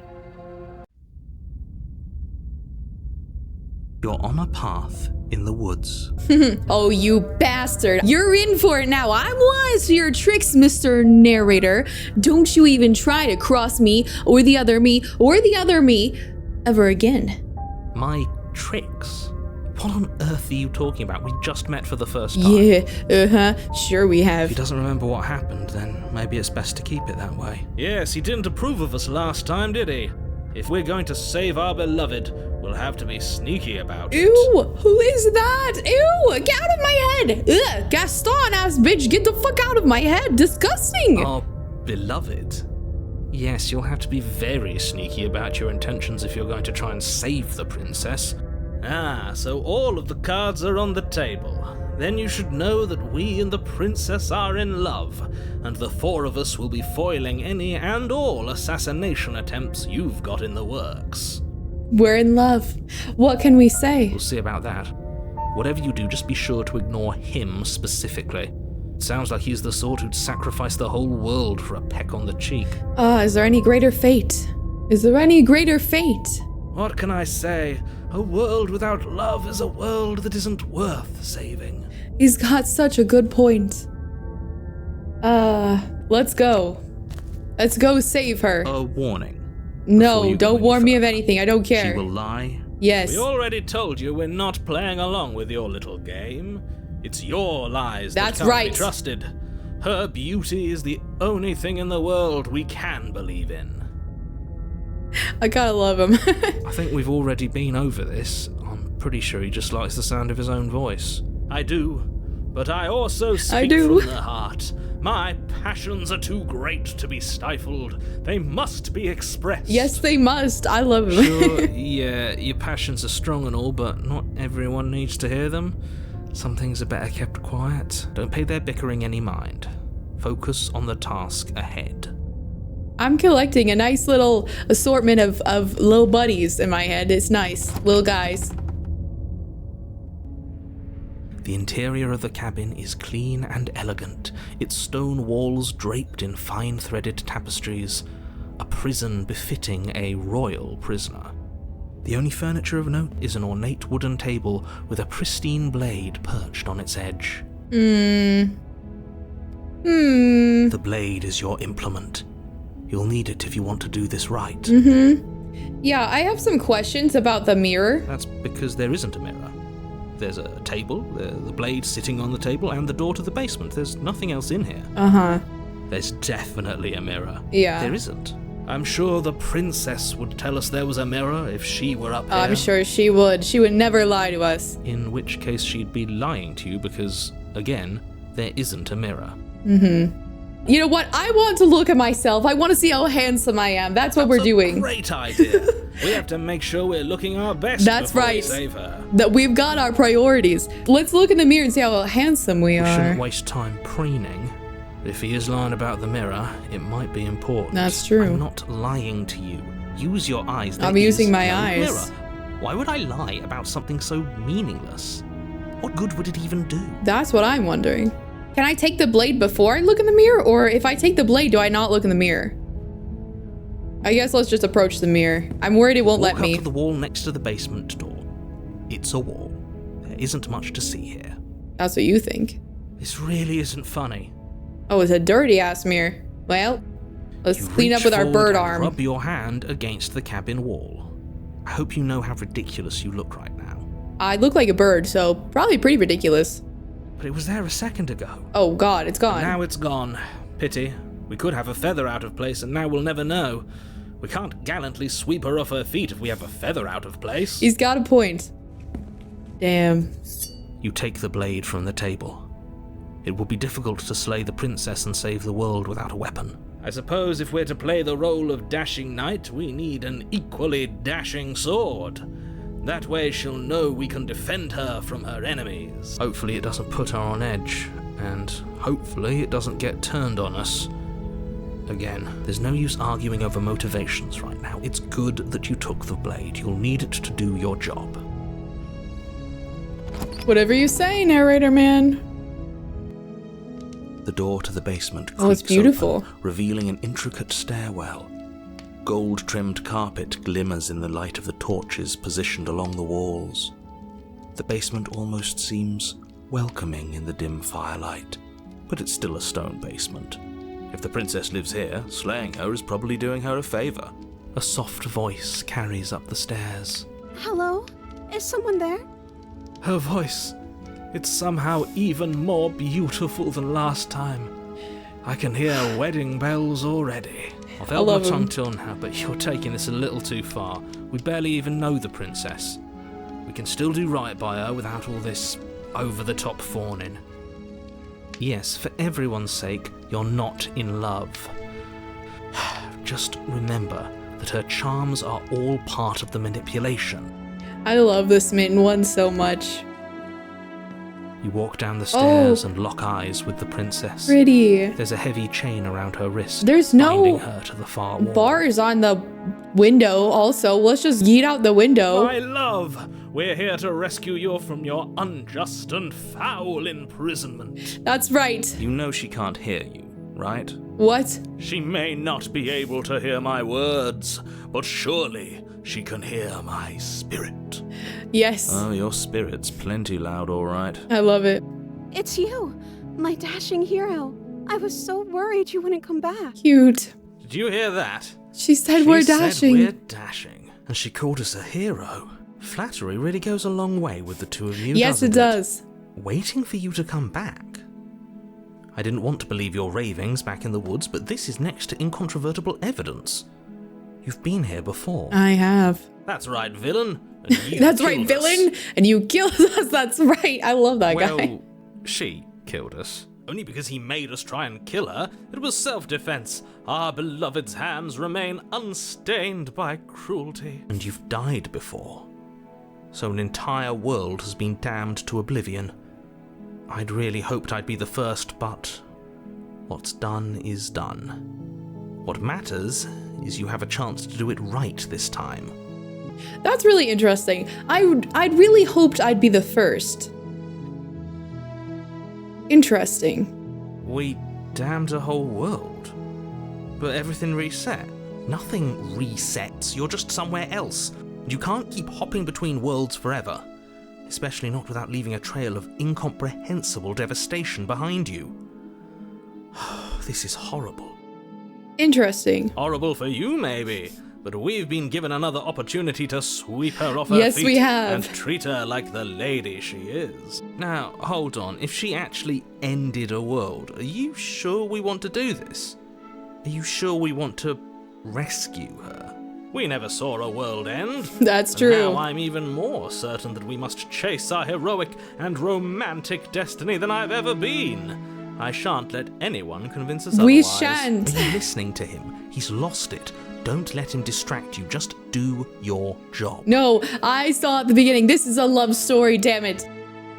You're on a path in the woods. Oh, you bastard. You're in for it now. I'm wise to your tricks, Mr. Narrator. Don't you even try to cross me, or the other me, or the other me, ever again. My tricks? What on earth are you talking about? We just met for the first time. Yeah, sure we If have. he doesn't remember what happened, then maybe it's best to keep it that way. Yes, he didn't approve of us last time, did he? If we're going to save our beloved, we'll have to be sneaky about it. Ew, who is that? Ew, get out of my head. Ugh, Gaston ass bitch, get the fuck out of my head. Disgusting. Our beloved? Yes, you'll have to be very sneaky about your intentions if you're going to try and save the princess. Ah, so all of the cards are on the table. Then you should know that we and the princess are in love, and the four of us will be foiling any and all assassination attempts you've got in the works. We're in love. What can we say? We'll see about that. Whatever you do, just be sure to ignore him specifically. It sounds like he's the sort who'd sacrifice the whole world for a peck on the cheek. Is there any greater fate? Is there any greater fate? What can I say? A world without love is a world that isn't worth saving. He's got such a good point. Let's go. Let's go save her. A warning. No, you go don't any warn me of further. anything. I don't care. She will lie. Yes. We already told you we're not playing along with your little game. It's your lies That's that can't right. be trusted. Her beauty is the only thing in the world we can believe in. I gotta love him. I think we've already been over this. I'm pretty sure he just likes the sound of his own voice. I do, but I also speak do. from the heart. My passions are too great to be stifled. They must be expressed. Yes, they must. I love him. Sure, yeah, your passions are strong and all, but not everyone needs to hear them. Some things are better kept quiet. Don't pay their bickering any mind. Focus on the task ahead. I'm collecting a nice little assortment of little buddies in my head. It's nice. Little guys. The interior of the cabin is clean and elegant, its stone walls draped in fine-threaded tapestries, a prison befitting a royal prisoner. The only furniture of note is an ornate wooden table with a pristine blade perched on its edge. The blade is your implement. You'll need it if you want to do this right. Yeah, I have some questions about the mirror. That's because there isn't a mirror. There's a table, the blade sitting on the table, and the door to the basement. There's nothing else in here. There's definitely a mirror. Yeah. There isn't. I'm sure the princess would tell us there was a mirror if she were up here. I'm sure she would. She would never lie to us. In which case she'd be lying to you because, again, there isn't a mirror. You know what? I want to look at myself. I want to see how handsome I am. That's what we're doing. Great idea. We have to make sure we're looking our best That's before we right. save her. That we've got our priorities. Let's look in the mirror and see how handsome we We shouldn't are. waste time preening. If he is lying about the mirror, it might be important. That's true. I'm not lying to you. Use your eyes. I'm There using is my no eyes. Mirror. Why would I lie about something so meaningless? What good would it even do? That's what I'm wondering. Can I take the blade before I look in the mirror? Or if I take the blade, do I not look in the mirror? I guess let's just approach the mirror. I'm worried it won't Walk let me. up to the wall next to the basement door. It's a wall. There isn't much to see here. That's what you think. This really isn't funny. Oh, it's a dirty ass mirror. Well, let's You clean up reach with our forward bird and arm. Rub your hand against the cabin wall. I hope you know how ridiculous you look right now. I look like a bird, so probably pretty ridiculous. But it was there a second ago. Oh god, it's gone. Now it's gone. Pity. We could have a feather out of place, and now we'll never know. We can't gallantly sweep her off her feet if we have a feather out of place. He's got a point. Damn. You take the blade from the table. It will be difficult to slay the princess and save the world without a weapon. I suppose if we're to play the role of dashing knight, we need an equally dashing sword. That way she'll know we can defend her from her enemies. Hopefully it doesn't put her on edge, and hopefully it doesn't get turned on us. Again, there's no use arguing over motivations right now. It's good that you took the blade. You'll need it to do your job. Whatever you say, narrator man. The door to the basement Oh, it's creaks beautiful. open, revealing an intricate stairwell. Gold-trimmed carpet glimmers in the light of the torches positioned along the walls. The basement almost seems welcoming in the dim firelight, but it's still a stone basement. If the princess lives here, slaying her is probably doing her a favor. A soft voice carries up the stairs. Hello? Is someone there? Her voice, it's somehow even more beautiful than last time. I can hear wedding bells already. I've held my tongue till now, but you're taking this a little too far. We barely even know the princess. We can still do right by her without all this over-the-top fawning. Yes, for everyone's sake, you're not in love. Just remember that her charms are all part of the manipulation. I love the smitten one so much. You walk down the stairs and lock eyes with the princess. Pretty. There's a heavy chain around her wrist, There's binding no her to the far wall. bars on the window also. Let's just yeet out the window. My love, we're here to rescue you from your unjust and foul imprisonment. That's right. You know she can't hear you, right? What? She may not be able to hear my words, but surely she can hear my spirit. Yes. Oh, your spirit's plenty loud, all right. I love it. It's you, my dashing hero. I was so worried you wouldn't come back. Cute. Did you hear that? She said She we're said dashing. we're dashing. And she called us a hero. Flattery really goes a long way with the two of you, Yes, it doesn't does. Waiting for you to come back. I didn't want to believe your ravings back in the woods, but this is next to incontrovertible evidence. You've been here before. I have. That's right, villain. And you That's right, killed us. villain. And you killed us. That's right. I love that guy. Well, she killed us. Only because he made us try and kill her. It was self-defense. Our beloved's hands remain unstained by cruelty. And you've died before. So an entire world has been damned to oblivion. I'd really hoped I'd be the first, but what's done is done. What matters is you have a chance to do it right this time. That's really interesting. I'd really hoped I'd be the first. Interesting. We damned a whole world. But everything reset. Nothing resets. You're just somewhere else. You can't keep hopping between worlds forever. Especially not without leaving a trail of incomprehensible devastation behind you. This is horrible. Interesting. Horrible for you, maybe. But we've been given another opportunity to sweep her off her Yes, feet we have. and treat her like the lady she is. Now, hold on. If she actually ended a world, are you sure we want to do this? Are you sure we want to rescue her? We never saw a world end. That's And true. now I'm even more certain that we must chase our heroic and romantic destiny than I've ever been. I shan't let anyone convince us We otherwise. shan't. Are you listening to him? He's lost it. Don't let him distract you. Just do your job. No, I saw at the beginning. This is a love story, damn it.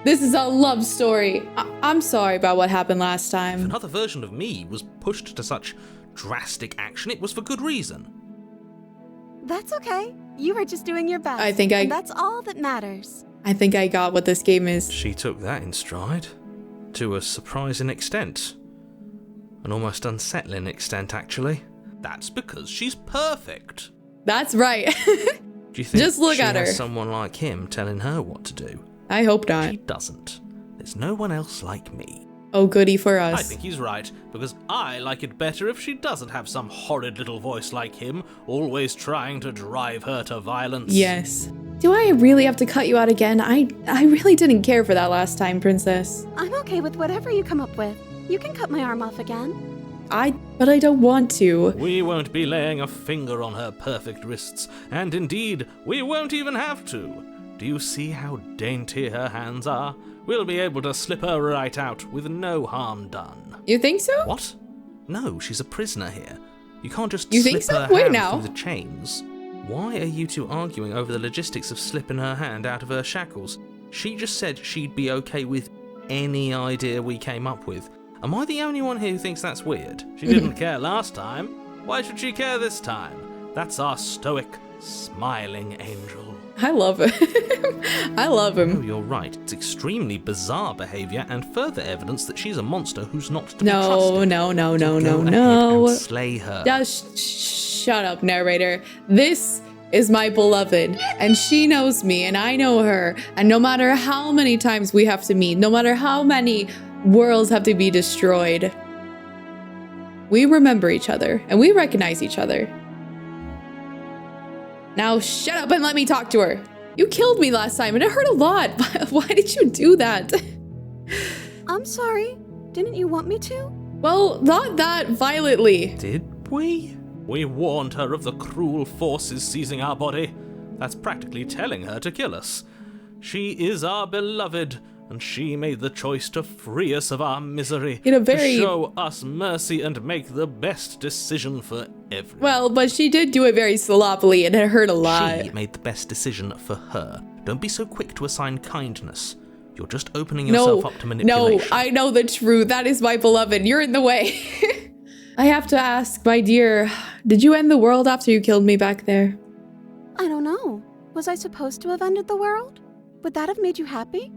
This is a love story. I'm sorry about what happened last time. Another version of me was pushed to such drastic action. It was for good reason. That's okay. You were just doing your best. I think and that's all that matters. I think I got what this game is. She took that in stride. To a surprising extent. An almost unsettling extent, actually. That's because she's perfect. That's right. Do you think Just look she at has her. someone like him telling her what to do? I hope not. She doesn't. There's no one else like me. Oh, goody for us. I think he's right, because I like it better if she doesn't have some horrid little voice like him, always trying to drive her to violence. Yes. Do I really have to cut you out again? I really didn't care for that last time, Princess. I'm okay with whatever you come up with. You can cut my arm off again. But I don't want to. We won't be laying a finger on her perfect wrists, and indeed, we won't even have to. Do you see how dainty her hands are? We'll be able to slip her right out with no harm done. You think so? What? No, she's a prisoner here. You can't just You slip think so? her Wait hand now. through the chains. Why are you two arguing over the logistics of slipping her hand out of her shackles? She just said she'd be okay with any idea we came up with. Am I the only one here who thinks that's weird? She didn't care last time. Why should she care this time? That's our stoic, smiling angel. I love him. I love Oh, him. you're right. It's extremely bizarre behaviour and further evidence that she's a monster who's not to be No, trusted. no. Go ahead and slay her. Just shut up, narrator. This is my beloved, and she knows me, and I know her. And no matter how many times we have to meet, no matter how many worlds have to be destroyed, we remember each other, and we recognize each other. Now shut up and let me talk to her. You killed me last time and it hurt a lot. Why did you do that? I'm sorry. Didn't you want me to? Well, not that violently. Did we? We warned her of the cruel forces seizing our body. That's practically telling her to kill us. She is our beloved, and she made the choice to free us of our misery, In a very- to show us mercy and make the best decision for everyone. Well, but she did do it very sloppily and it hurt a lot. She made the best decision for her. Don't be so quick to assign kindness. You're just opening yourself up to manipulation. No, I know the truth. That is my beloved. You're in the way. I have to ask, my dear, did you end the world after you killed me back there? I don't know. Was I supposed to have ended the world? Would that have made you happy?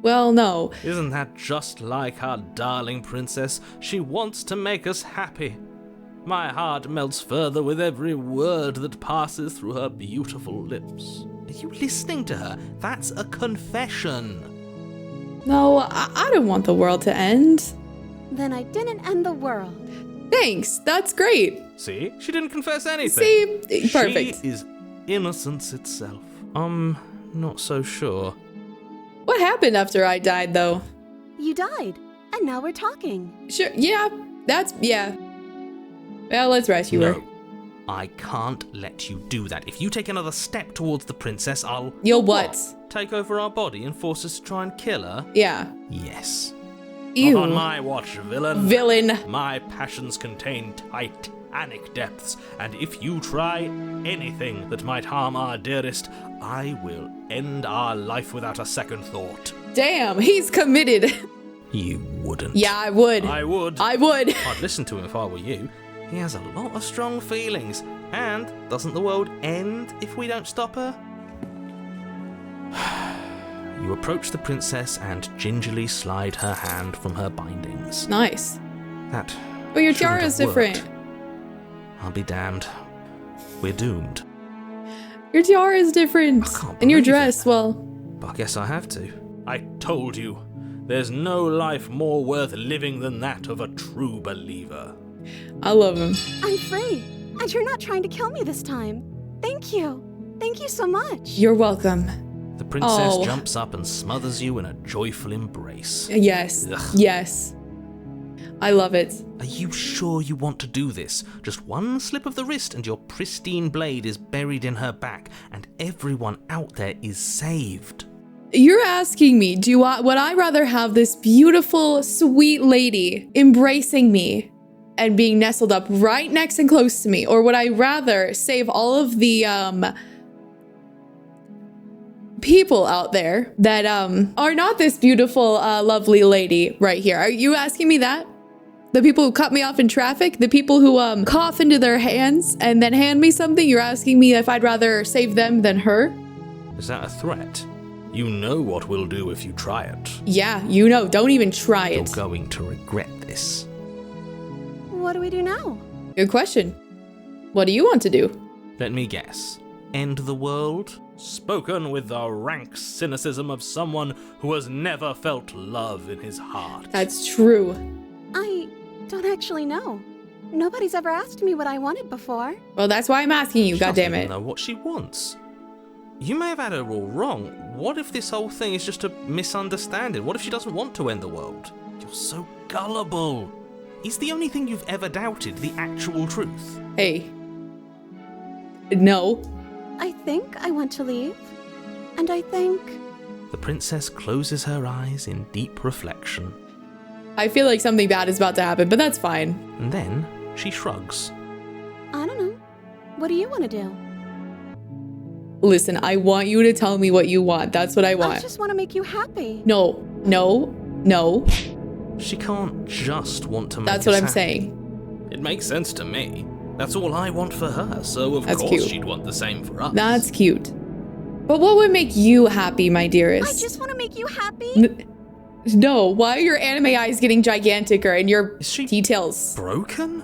Well, no. Isn't that just like our darling princess? She wants to make us happy. My heart melts further with every word that passes through her beautiful lips. Are you listening to her? That's a confession. No, I don't want the world to end. Then I didn't end the world. Thanks, that's great. See? She didn't confess anything. See, perfect. She is innocence itself. Not so sure. What happened after I died, though? You died, and now we're talking. Sure, yeah, yeah. Well, let's rescue her. No, I can't let you do that. If you take another step towards the princess, I'll... You'll what? Take over our body and force us to try and kill her? Yeah. Yes. Ew. Not on my watch, villain. Villain. My passions contain titanic depths, and if you try anything that might harm our dearest, I will end our life without a second thought. Damn, he's committed. You wouldn't. Yeah, I would. I would. I'd listen to him if I were you. He has a lot of strong feelings. And doesn't the world end if we don't stop her? You approach the princess and gingerly slide her hand from her bindings. Nice. That But your shouldn't tiara have is different. worked. I'll be damned. We're doomed. Your tiara is different. I can't And your believe dress, it. well. But I guess I have to. I told you, there's no life more worth living than that of a true believer. I love him. I'm free, and you're not trying to kill me this time. Thank you. Thank you so much. You're welcome. The princess Oh. jumps up and smothers you in a joyful embrace. Yes. Ugh. Yes. I love it. Are you sure you want to do this? Just one slip of the wrist and your pristine blade is buried in her back, and everyone out there is saved. You're asking me, would I rather have this beautiful, sweet lady embracing me and being nestled up right next and close to me, or would I rather save all of the people out there that are not this beautiful, lovely lady right here? Are you asking me that? The people who cut me off in traffic? The people who cough into their hands and then hand me something? You're asking me if I'd rather save them than her? Is that a threat? You know what we'll do if you try it. Yeah, you know, don't even try You're it. going to regret this. What do we do now? Good question. What do you want to do? Let me guess. End the world? Spoken with the rank cynicism of someone who has never felt love in his heart. That's true. I don't actually know. Nobody's ever asked me what I wanted before. Well, that's why I'm asking you, She doesn't even goddammit. know what she wants. You may have had her all wrong. What if this whole thing is just a misunderstanding? What if she doesn't want to end the world? You're so gullible. Is the only thing you've ever doubted the actual truth? Hey. No. I think I want to leave. And I think... The princess closes her eyes in deep reflection, I feel like something bad is about to happen, but that's fine. and then she shrugs. I don't know. What do you want to do? Listen, I want you to tell me what you want. That's what I I want. just want to make you happy. No. She can't just want to make That's us what I'm happy. saying. It makes sense to me. That's all I want for her, so of That's course cute. she'd want the same for us. That's cute. But what would make you happy, my I dearest? just want to make you happy. No, why are your anime eyes getting giganticer and your Is she details broken?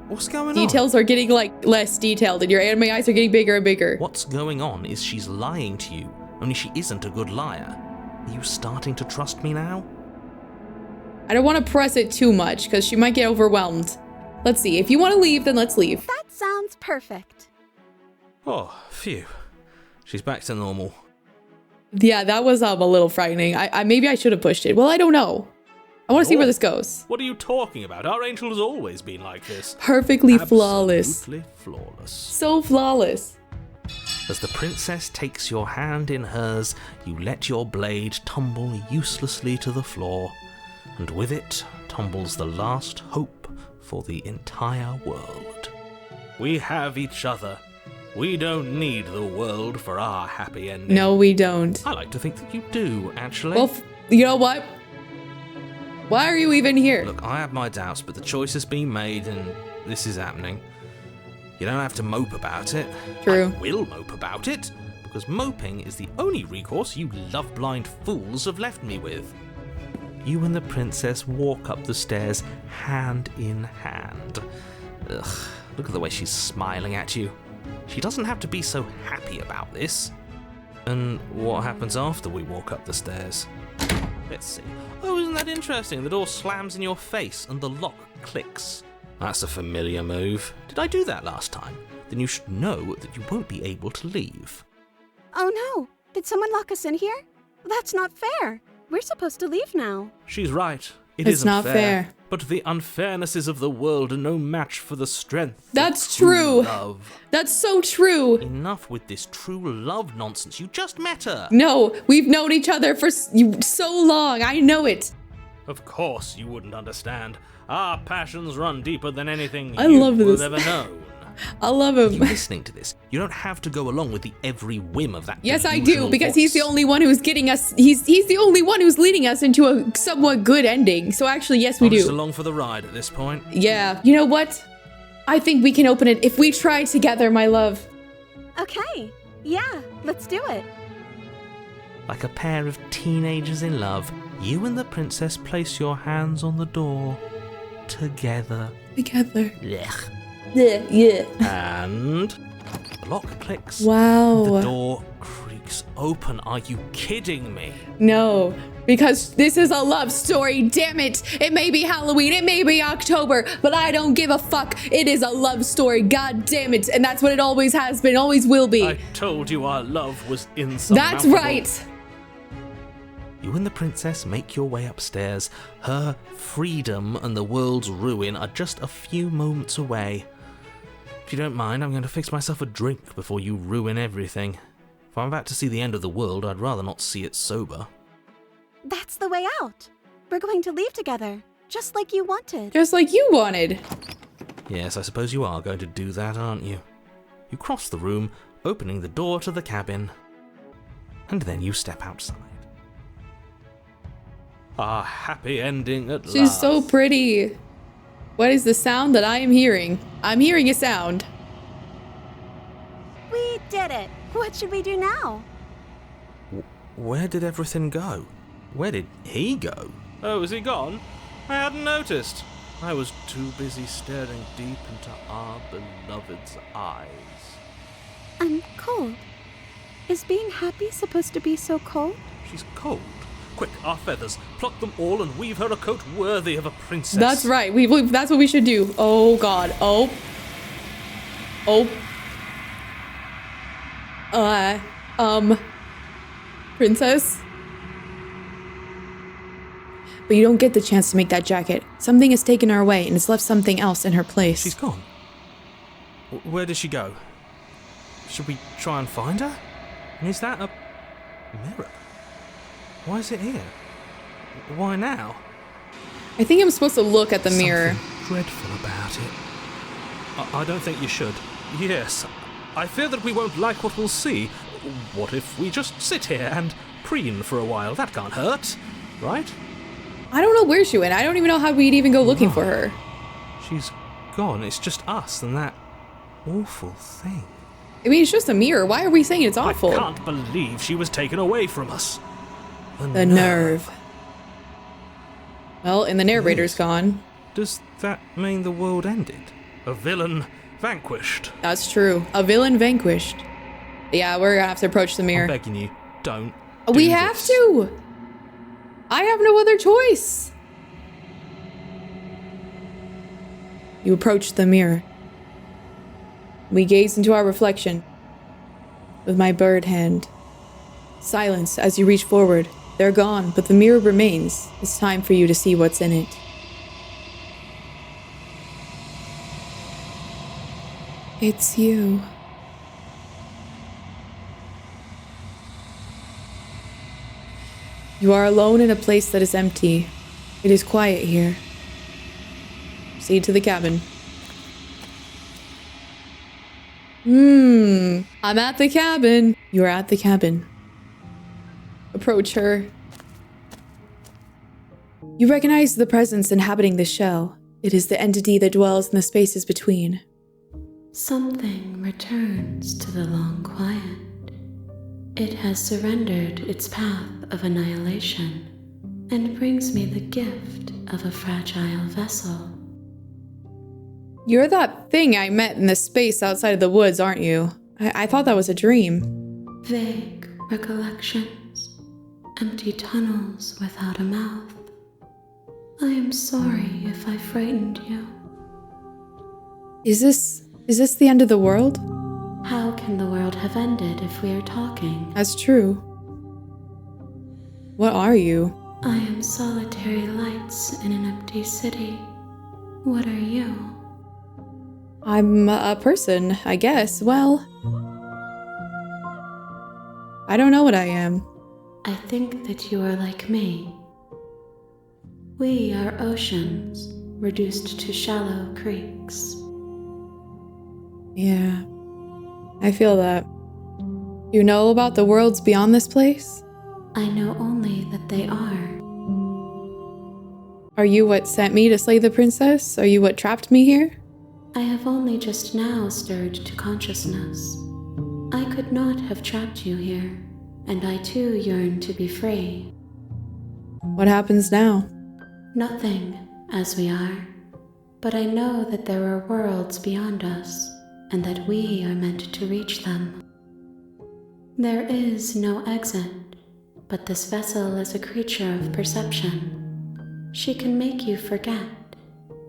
What's going are getting like less detailed and your anime eyes are getting bigger and bigger? on? What's going on is she's lying to you, only she isn't a good liar. Are you starting to trust me now? I don't want to press it too much because she might get overwhelmed. Let's see. If you want to leave, then let's leave. That sounds perfect. Oh, phew. She's back to normal. Yeah, that was a little frightening. I maybe I should have pushed it. Well, I don't know. I want to see where this goes. What are you talking about? Our angel has always been like this. Perfectly flawless. Absolutely flawless. So flawless. As the princess takes your hand in hers, you let your blade tumble uselessly to the floor, and with it tumbles the last hope for the entire world. We have each other. We don't need the world for our happy ending. No, we don't. I like to think that you do, actually. Well, you know what? Why are you even here? Look, I have my doubts, but the choice has been made and this is happening. You don't have to mope about it. True. I will mope about it, because moping is the only recourse you love-blind fools have left me with. You and the princess walk up the stairs hand in hand. Ugh, look at the way she's smiling at you. She doesn't have to be so happy about this. And what happens after we walk up the stairs? Let's see. Oh, isn't that interesting? The door slams in your face and the lock clicks. That's a familiar move. Did I do that last time? Then you should know that you won't be able to leave. Oh no! Did someone lock us in here? That's not fair. We're supposed to leave now. She's right. It It's isn't not fair. But the unfairnesses of the world are no match for the strength. That's of true true. Love. That's so true. Enough with this true love nonsense. You just met her. No, we've known each other for so long. I know it. Of course you wouldn't understand. Our passions run deeper than anything I you love will this. have ever known. I love You him. listening to this? You don't have to go along with the every whim of that. Yes, I do, delusional because he's the voice. only one who's getting us. He's the only one who's leading us into a somewhat good ending. So actually, yes, we I'm just do. along for the ride at this point. Yeah. You know what? I think we can open it if we try together, my love. Okay. Yeah, let's do it. Like a pair of teenagers in love, you and the princess place your hands on the door together. Together. Blech. Yeah. Yeah. And The lock clicks. Wow. The door creaks open. Are you kidding me? No, because this is a love story, damn it. It may be Halloween, it may be October, but I don't give a fuck. It is a love story, god damn it. And that's what it always has been, always will be. I told you our love was insurmountable. That's right. You and the princess make your way upstairs. Her freedom and the world's ruin are just a few moments away. If you don't mind, I'm going to fix myself a drink before you ruin everything. If I'm about to see the end of the world, I'd rather not see it sober. That's the way out. We're going to leave together, just like you wanted. Just like you wanted. Yes, I suppose you are going to do that, aren't you? You cross the room, opening the door to the cabin. And then you step outside. Our happy ending at last. She's so pretty. What is the sound that I am hearing? I'm hearing a sound. We did it. What should we do now? Where did everything go? Where did he go? Oh, is he gone? I hadn't noticed. I was too busy staring deep into our beloved's eyes. I'm cold. Is being happy supposed to be so cold? She's cold. Quick, our feathers. Pluck them all and weave her a coat worthy of a princess. That's right. That's what we should do. Oh god. Oh. Princess? But you don't get the chance to make that jacket. Something has taken her away and it's left something else in her place. She's gone. Where did she go? Should we try and find her? And is that a mirror? Why is it here? Why now? I think I'm supposed to look at the mirror. Something dreadful about it. I don't think you should. Yes. I fear that we won't like what we'll see. What if we just sit here and preen for a while? That can't hurt, right? I don't know where she went. I don't even know how we'd even go looking for her. She's gone. It's just us and that awful thing. I mean, it's just a mirror. Why are we saying it's awful? I can't believe she was taken away from us. The nerve. Well, and the narrator's gone. Does that mean the world ended? A villain vanquished. That's true. A villain vanquished. Yeah, we're gonna have to approach the I'm mirror. begging you, don't. We do have this. to! I have no other choice. You approach the mirror. We gaze into our reflection with my bird hand Silence as you reach forward. They're gone, but the mirror remains. It's time for you to see what's in it. It's you. You are alone in a place that is empty. It is quiet here. Proceed to the cabin. I'm at the cabin. You are at the cabin. Approach her. You recognize the presence inhabiting the shell. It is the entity that dwells in the spaces between. Something returns to the long quiet. It has surrendered its path of annihilation and brings me the gift of a fragile vessel. You're that thing I met in the space outside of the woods, aren't you? I thought that was a dream. Vague recollections, empty tunnels without a mouth. I am sorry if I frightened you. Is this the end of the world? How can the world have ended if we are talking? That's true. What are you? I am solitary lights in an empty city. What are you? I'm a person, I guess. Well, I don't know what I am. I think that you are like me. We are oceans, reduced to shallow creeks. Yeah, I feel that. You know about the worlds beyond this place? I know only that they are. Are you what sent me to slay the princess? Are you what trapped me here? I have only just now stirred to consciousness. I could not have trapped you here, and I too yearn to be free. What happens now? Nothing, as we are, but I know that there are worlds beyond us, and that we are meant to reach them. There is no exit, but this vessel is a creature of perception. She can make you forget,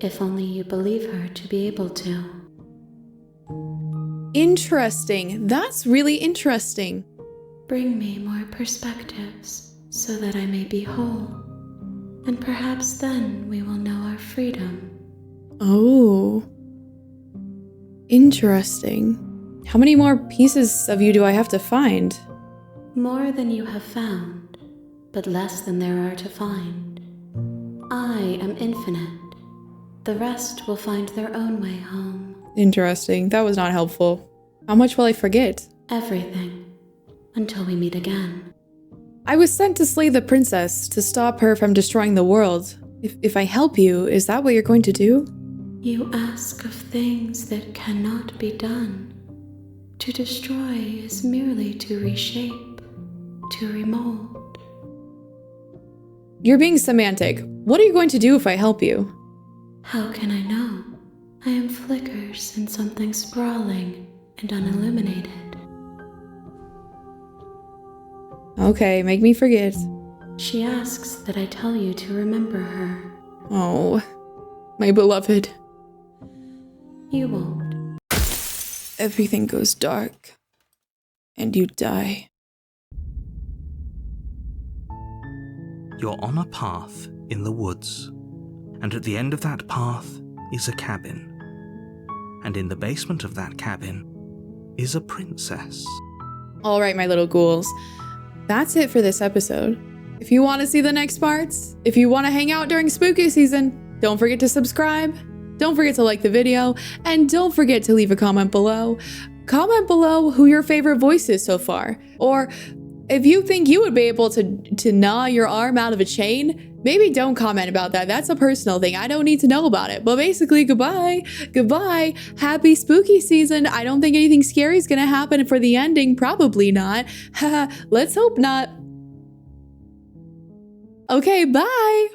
if only you believe her to be able to. Interesting. That's really interesting. Bring me more perspectives, so that I may be whole, and perhaps then we will know our freedom. Oh. Interesting. How many more pieces of you do I have to find? More than you have found, but less than there are to find. I am infinite. The rest will find their own way home. Interesting. That was not helpful. How much will I forget? Everything. Until we meet again. I was sent to slay the princess, to stop her from destroying the world. If I help you, is that what you're going to do? You ask of things that cannot be done. To destroy is merely to reshape, to remold. You're being semantic. What are you going to do if I help you? How can I know? I am flickers in something sprawling and unilluminated. Okay, make me forget. She asks that I tell you to remember her. Oh, my beloved. You won't. Everything goes dark, and you die. You're on a path in the woods, and at the end of that path is a cabin. And in the basement of that cabin is a princess. All right, my little ghouls. That's it for this episode. If you want to see the next parts, if you want to hang out during spooky season, don't forget to subscribe. Don't forget to like the video, and don't forget to leave a comment below. Comment below who your favorite voice is so far. Or if you think you would be able to gnaw your arm out of a chain, maybe don't comment about that. That's a personal thing. I don't need to know about it. But basically, goodbye. Goodbye. Happy spooky season. I don't think anything scary is going to happen for the ending. Probably not. Let's hope not. Okay, bye.